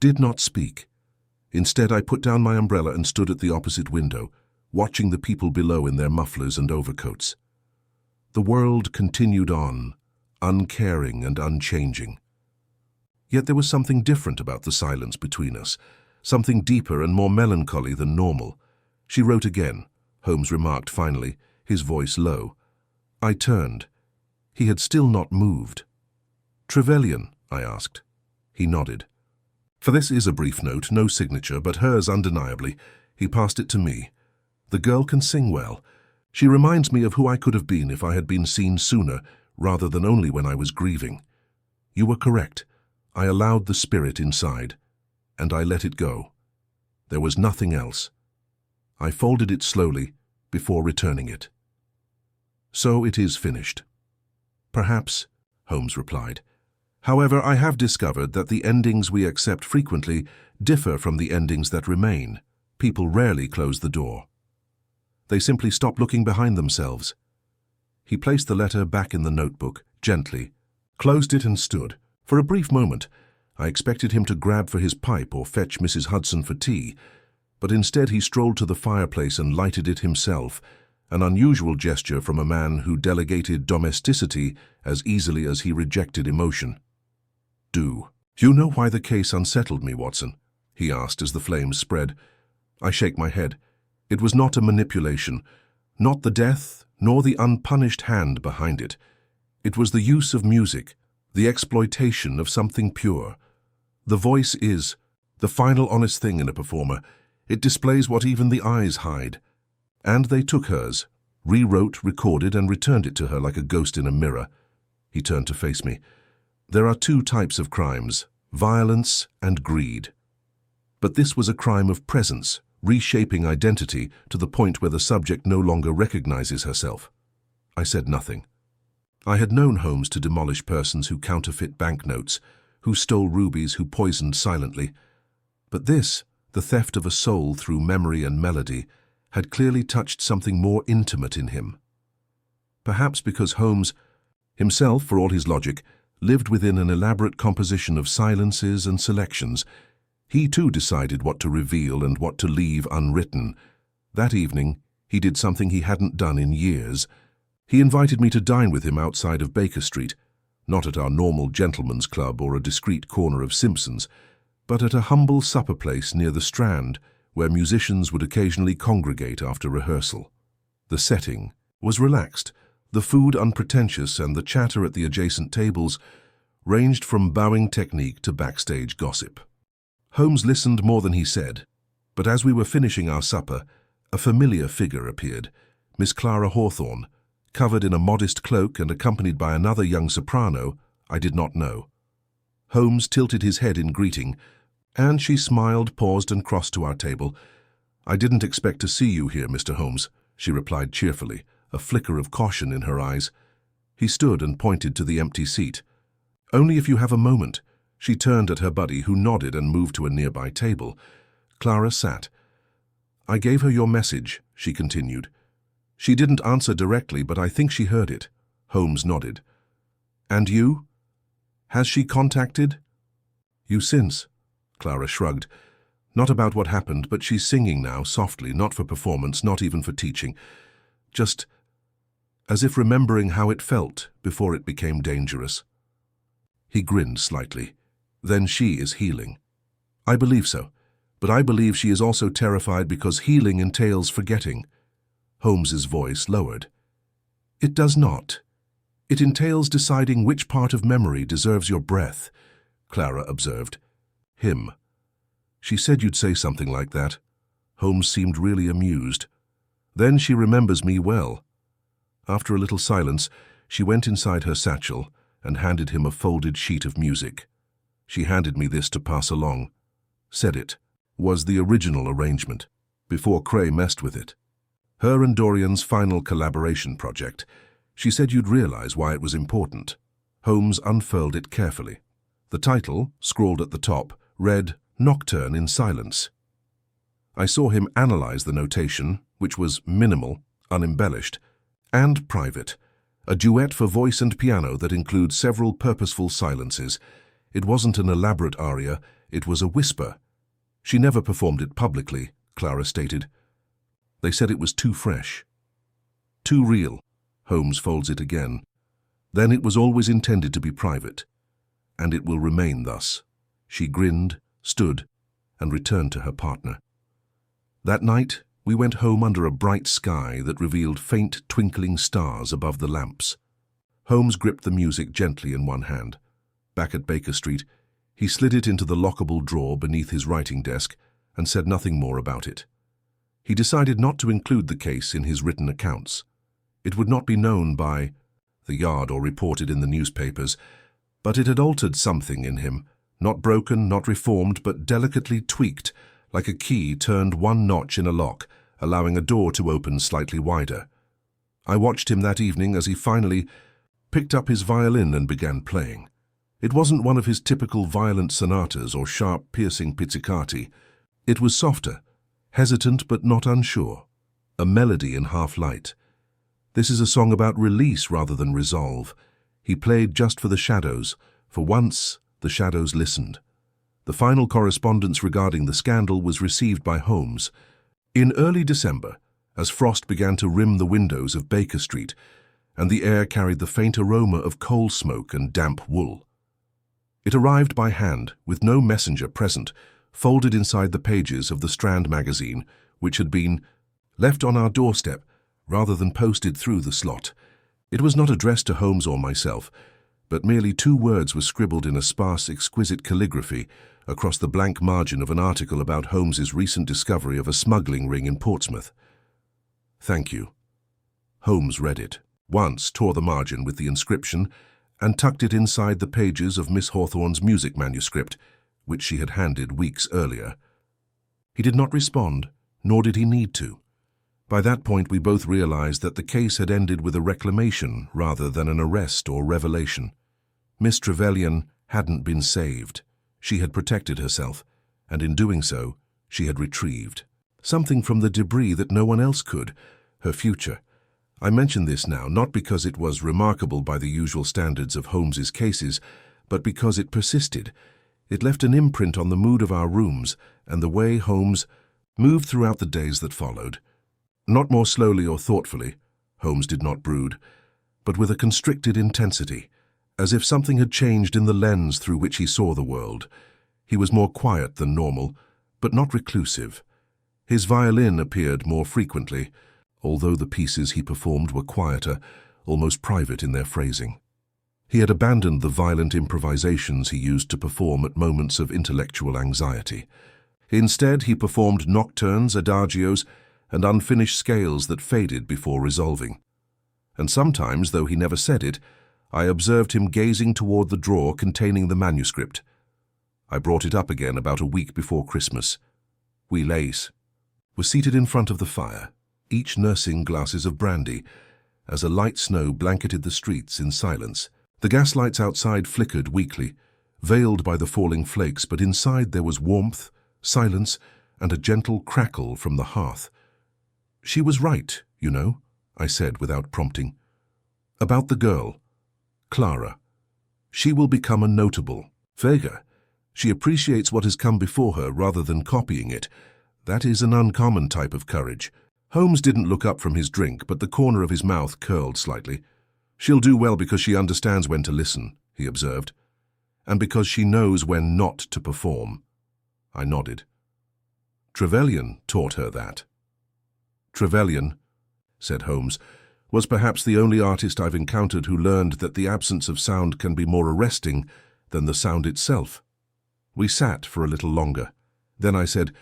Did not speak. Instead, I put down my umbrella and stood at the opposite window, watching the people below in their mufflers and overcoats. The world continued on, uncaring and unchanging. Yet there was something different about the silence between us, something deeper and more melancholy than normal. "She wrote again," Holmes remarked finally, his voice low. I turned. He had still not moved. "Trevelyan?" I asked. He nodded. "For this is a brief note, no signature, but hers undeniably." He passed it to me. "The girl can sing well. She reminds me of who I could have been if I had been seen sooner, rather than only when I was grieving. You were correct. I allowed the spirit inside, and I let it go. There was nothing else." I folded it slowly before returning it. "So it is finished." "Perhaps," Holmes replied. "However, I have discovered that the endings we accept frequently differ from the endings that remain. People rarely close the door. They simply stop looking behind themselves." He placed the letter back in the notebook, gently, closed it and stood. For a brief moment, I expected him to grab for his pipe or fetch Mrs. Hudson for tea, but instead he strolled to the fireplace and lighted it himself, an unusual gesture from a man who delegated domesticity as easily as he rejected emotion. "Do you know why the case unsettled me, Watson?" he asked as the flames spread. I shake my head. It was not a manipulation, not the death, nor the unpunished hand behind it. It was the use of music, the exploitation of something pure. The voice is the final honest thing in a performer. It displays what even the eyes hide. And they took hers, rewrote, recorded, and returned it to her like a ghost in a mirror. He turned to face me. "There are two types of crimes, violence and greed. But this was a crime of presence, reshaping identity to the point where the subject no longer recognizes herself." I said nothing. I had known Holmes to demolish persons who counterfeit banknotes, who stole rubies, who poisoned silently. But this, the theft of a soul through memory and melody, had clearly touched something more intimate in him. Perhaps because Holmes himself, for all his logic, lived within an elaborate composition of silences and selections, He too decided what to reveal and what to leave unwritten. That evening, he did something he hadn't done in years. He invited me to dine with him outside of Baker Street, not at our normal gentleman's club or a discreet corner of Simpson's, but at a humble supper place near the Strand, where musicians would occasionally congregate after rehearsal. The setting was relaxed, the food unpretentious, and the chatter at the adjacent tables ranged from bowing technique to backstage gossip. Holmes listened more than he said, but as we were finishing our supper, a familiar figure appeared, Miss Clara Hawthorne, covered in a modest cloak and accompanied by another young soprano I did not know. Holmes tilted his head in greeting, and she smiled, paused, and crossed to our table. "I didn't expect to see you here, Mr. Holmes," she replied cheerfully, a flicker of caution in her eyes. He stood and pointed to the empty seat. "Only if you have a moment." She turned at her buddy, who nodded and moved to a nearby table. Clara sat. "I gave her your message," she continued. "She didn't answer directly, but I think she heard it." Holmes nodded. "And you? Has she contacted you since?" Clara shrugged. "Not about what happened, but she's singing now, softly, not for performance, not even for teaching. Just as if remembering how it felt before it became dangerous." He grinned slightly. "Then she is healing." "I believe so, but I believe she is also terrified because healing entails forgetting." Holmes's voice lowered. "It does not. It entails deciding which part of memory deserves your breath," Clara observed. "Him. She said you'd say something like that." Holmes seemed really amused. "Then she remembers me well." After a little silence, she went inside her satchel and handed him a folded sheet of music. "She handed me this to pass along. Said it was the original arrangement, before Cray messed with it. Her and Dorian's final collaboration project. She said you'd realize why it was important." Holmes unfurled it carefully. The title, scrawled at the top, read "Nocturne in Silence." I saw him analyze the notation, which was minimal, unembellished, and private. A duet for voice and piano that includes several purposeful silences. It wasn't an elaborate aria, it was a whisper. She never performed it publicly, Clara stated. They said it was too fresh. Too real. Holmes folds it again. Then it was always intended to be private. And it will remain thus. She grinned, stood, and returned to her partner. That night, we went home under a bright sky that revealed faint twinkling stars above the lamps. Holmes gripped the music gently in one hand. Back at Baker Street, he slid it into the lockable drawer beneath his writing desk and said nothing more about it. He decided not to include the case in his written accounts. It would not be known by the Yard or reported in the newspapers, but it had altered something in him, not broken, not reformed, but delicately tweaked, like a key turned one notch in a lock, allowing a door to open slightly wider. I watched him that evening as he finally picked up his violin and began playing. It wasn't one of his typical violent sonatas or sharp, piercing pizzicati. It was softer, hesitant but not unsure, a melody in half-light. This is a song about release rather than resolve. He played just for the shadows. For once, the shadows listened. The final correspondence regarding the scandal was received by Holmes. In early December, as frost began to rim the windows of Baker Street, and the air carried the faint aroma of coal smoke and damp wool. It arrived by hand, with no messenger present, folded inside the pages of the Strand magazine, which had been left on our doorstep rather than posted through the slot. It was not addressed to Holmes or myself, but merely 2 words were scribbled in a sparse, exquisite calligraphy across the blank margin of an article about Holmes's recent discovery of a smuggling ring in Portsmouth. "Thank you." Holmes read it, once tore the margin with the inscription, and tucked it inside the pages of Miss Hawthorne's music manuscript, which she had handed weeks earlier. He did not respond, nor did he need to. By that point, we both realized that the case had ended with a reclamation rather than an arrest or revelation. Miss Trevelyan hadn't been saved. She had protected herself, and in doing so, she had retrieved something from the debris that no one else could, her future. I mention this now not because it was remarkable by the usual standards of Holmes's cases, but because it persisted. It left an imprint on the mood of our rooms and the way Holmes moved throughout the days that followed. Not more slowly or thoughtfully, Holmes did not brood, but with a constricted intensity, as if something had changed in the lens through which he saw the world. He was more quiet than normal, but not reclusive. His violin appeared more frequently, although the pieces he performed were quieter, almost private in their phrasing. He had abandoned the violent improvisations he used to perform at moments of intellectual anxiety. Instead, he performed nocturnes, adagios, and unfinished scales that faded before resolving. And sometimes, though he never said it, I observed him gazing toward the drawer containing the manuscript. I brought it up again about a week before Christmas. We were seated in front of the fire, each nursing glasses of brandy, as a light snow blanketed the streets in silence. The gaslights outside flickered weakly, veiled by the falling flakes, but inside there was warmth, silence, and a gentle crackle from the hearth. "She was right, you know," I said without prompting. "About the girl, Clara. She will become a notable figure. She appreciates what has come before her rather than copying it. That is an uncommon type of courage." Holmes didn't look up from his drink, but the corner of his mouth curled slightly. "She'll do well because she understands when to listen," he observed, "and because she knows when not to perform." I nodded. "Trevelyan taught her that." "Trevelyan," said Holmes, "was perhaps the only artist I've encountered who learned that the absence of sound can be more arresting than the sound itself." We sat for a little longer. Then I said,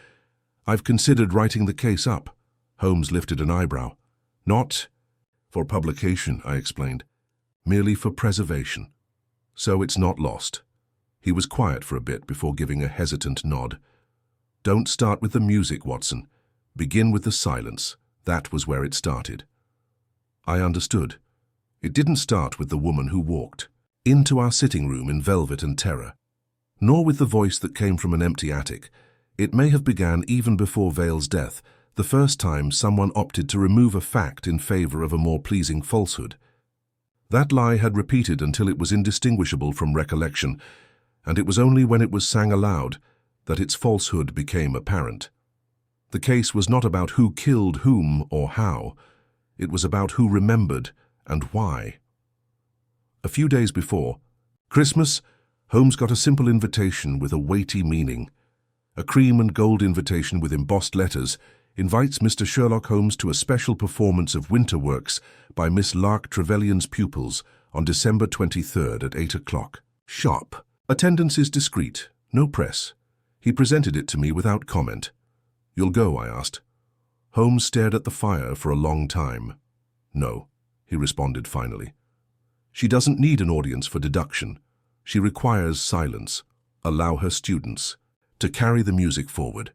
"I've considered writing the case up." Holmes lifted an eyebrow. "Not for publication," I explained, "merely for preservation. So it's not lost." He was quiet for a bit before giving a hesitant nod. "Don't start with the music, Watson. Begin with the silence. That was where it started." I understood. It didn't start with the woman who walked into our sitting room in velvet and terror, nor with the voice that came from an empty attic. It may have begun even before Vale's death, the first time someone opted to remove a fact in favor of a more pleasing falsehood. That lie had repeated until it was indistinguishable from recollection, and it was only when it was sang aloud that its falsehood became apparent. The case was not about who killed whom or how. It was about who remembered and why. A few days before Christmas, Holmes got a simple invitation with a weighty meaning. A cream and gold invitation with embossed letters invites Mr. Sherlock Holmes to a special performance of Winter Works by Miss Lark Trevelyan's pupils on December 23rd at 8 o'clock. Sharp. Attendance is discreet. No press. He presented it to me without comment. "You'll go?" I asked. Holmes stared at the fire for a long time. "No," he responded finally. "She doesn't need an audience for deduction. She requires silence. Allow her students to carry the music forward."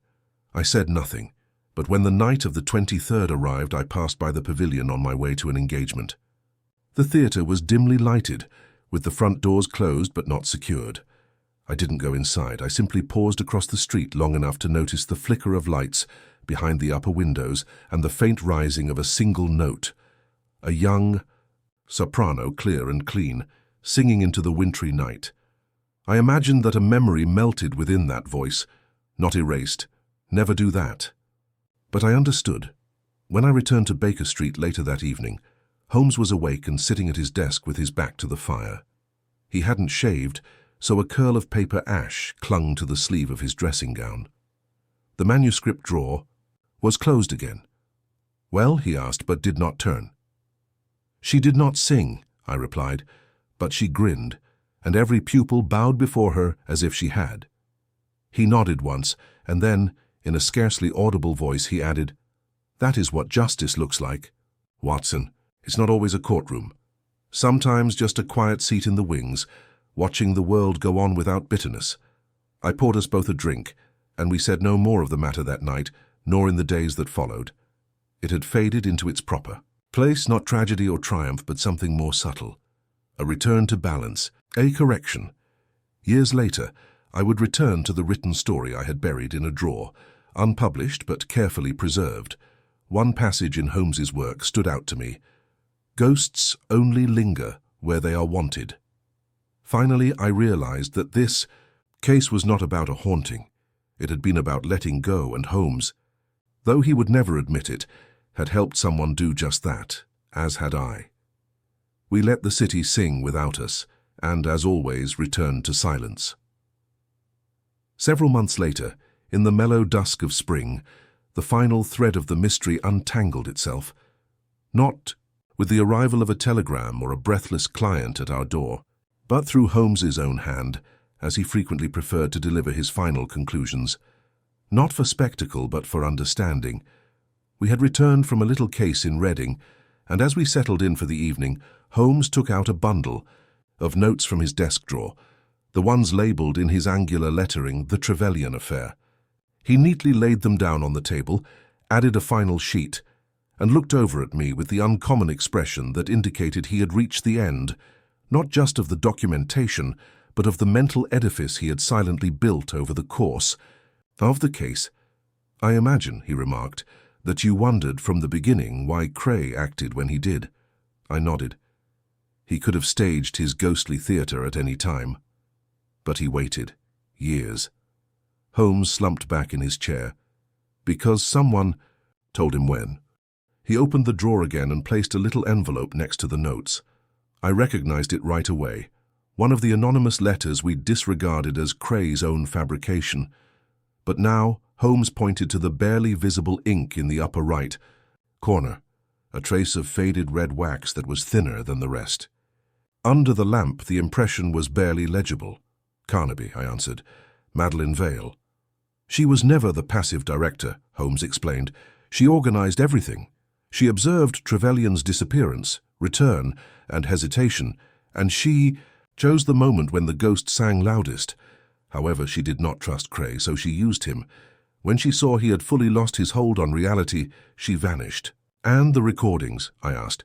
I said nothing, but when the night of the 23rd arrived, I passed by the pavilion on my way to an engagement. The theatre was dimly lighted, with the front doors closed but not secured. I didn't go inside. I simply paused across the street long enough to notice the flicker of lights behind the upper windows and the faint rising of a single note. A young soprano, clear and clean, singing into the wintry night. I imagined that a memory melted within that voice, not erased. Never do that. But I understood. When I returned to Baker Street later that evening, Holmes was awake and sitting at his desk with his back to the fire. He hadn't shaved, so a curl of paper ash clung to the sleeve of his dressing gown. The manuscript drawer was closed again. "Well?" he asked, but did not turn. "She did not sing," I replied, "but she grinned, and every pupil bowed before her as if she had." He nodded once, and then, in a scarcely audible voice, he added, "That is what justice looks like, Watson. It's not always a courtroom. Sometimes just a quiet seat in the wings, watching the world go on without bitterness." I poured us both a drink, and we said no more of the matter that night, nor in the days that followed. It had faded into its proper place, not tragedy or triumph, but something more subtle. A return to balance, a correction. Years later, I would return to the written story I had buried in a drawer, unpublished but carefully preserved. One passage in Holmes's work stood out to me. "Ghosts only linger where they are wanted." Finally, I realized that this Case was not about a haunting. It had been about letting go, and Holmes, though he would never admit it, had helped someone do just that, as had I. We let the city sing without us, and, as always, returned to silence. Several months later, in the mellow dusk of spring, the final thread of the mystery untangled itself, not with the arrival of a telegram or a breathless client at our door, but through Holmes's own hand, as he frequently preferred to deliver his final conclusions. Not for spectacle, but for understanding. We had returned from a little case in Reading, and as we settled in for the evening, Holmes took out a bundle of notes from his desk drawer, the ones labelled in his angular lettering, "The Trevelyan Affair." He neatly laid them down on the table, added a final sheet, and looked over at me with the uncommon expression that indicated he had reached the end, not just of the documentation, but of the mental edifice he had silently built over the course of the case. "I imagine," he remarked, "that you wondered from the beginning why Cray acted when he did." I nodded. He could have staged his ghostly theatre at any time. But he waited. Years. Holmes slumped back in his chair. "Because someone told him when." He opened the drawer again and placed a little envelope next to the notes. I recognized it right away. One of the anonymous letters we'd disregarded as Cray's own fabrication. But now Holmes pointed to the barely visible ink in the upper right corner, a trace of faded red wax that was thinner than the rest. Under the lamp, the impression was barely legible. "Carnaby," I answered. "Madeline Vale." "She was never the passive director," Holmes explained. "She organized everything. She observed Trevelyan's disappearance, return, and hesitation, and she chose the moment when the ghost sang loudest. However, she did not trust Cray, so she used him. When she saw he had fully lost his hold on reality, she vanished." "And the recordings?" I asked.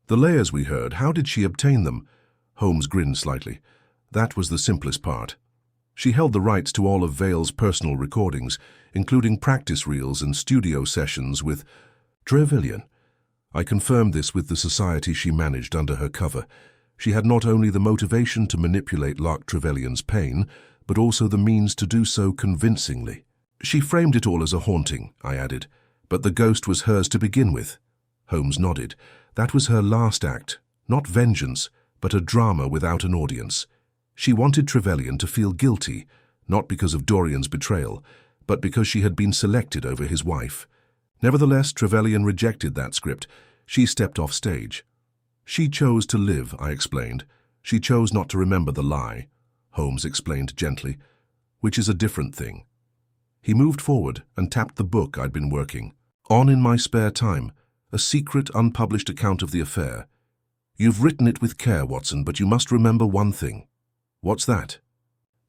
"The layers we heard, how did she obtain them?" Holmes grinned slightly. "That was the simplest part. She held the rights to all of Vale's personal recordings, including practice reels and studio sessions with Trevelyan. I confirmed this with the society she managed under her cover. She had not only the motivation to manipulate Lark Trevelyan's pain, but also the means to do so convincingly. She framed it all as a haunting," I added, "but the ghost was hers to begin with." Holmes nodded. "That was her last act, not vengeance, but a drama without an audience. She wanted Trevelyan to feel guilty, not because of Dorian's betrayal, but because she had been selected over his wife. Nevertheless, Trevelyan rejected that script. She stepped off stage. She chose to live," I explained. "She chose not to remember the lie," Holmes explained gently, "which is a different thing." He moved forward and tapped the book I'd been working on in my spare time, a secret, unpublished account of the affair. "You've written it with care, Watson, but you must remember one thing." "What's that?"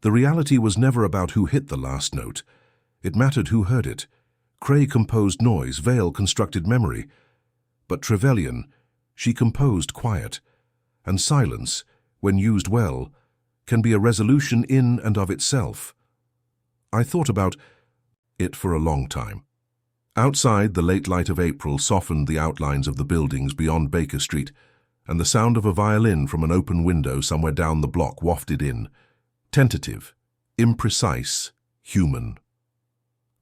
"The reality was never about who hit the last note. It mattered who heard it. Cray composed noise, Vale constructed memory. But Trevelyan, she composed quiet. And silence, when used well, can be a resolution in and of itself." I thought about it for a long time. Outside, the late light of April softened the outlines of the buildings beyond Baker Street, and the sound of a violin from an open window somewhere down the block wafted in. Tentative, imprecise, human.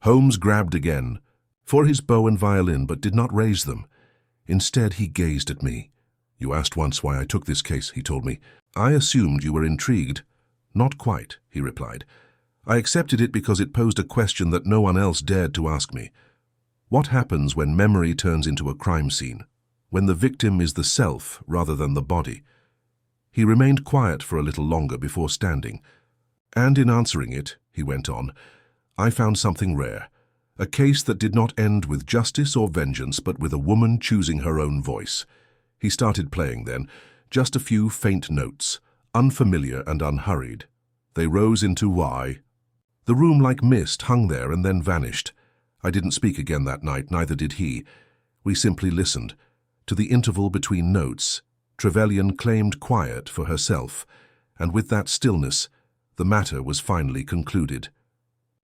Holmes grabbed again for his bow and violin, but did not raise them. Instead, he gazed at me. "You asked once why I took this case," he told me. "I assumed you were intrigued." "Not quite," he replied. "I accepted it because it posed a question that no one else dared to ask me. What happens when memory turns into a crime scene? When the victim is the self rather than the body?" He remained quiet for a little longer before standing. "And in answering it," he went on, "I found something rare. A case that did not end with justice or vengeance, but with a woman choosing her own voice." He started playing then, just a few faint notes, unfamiliar and unhurried. They rose into why. The room like mist hung there and then vanished. I didn't speak again that night, neither did he. We simply listened. To the interval between notes, Trevelyan claimed quiet for herself, and with that stillness, the matter was finally concluded.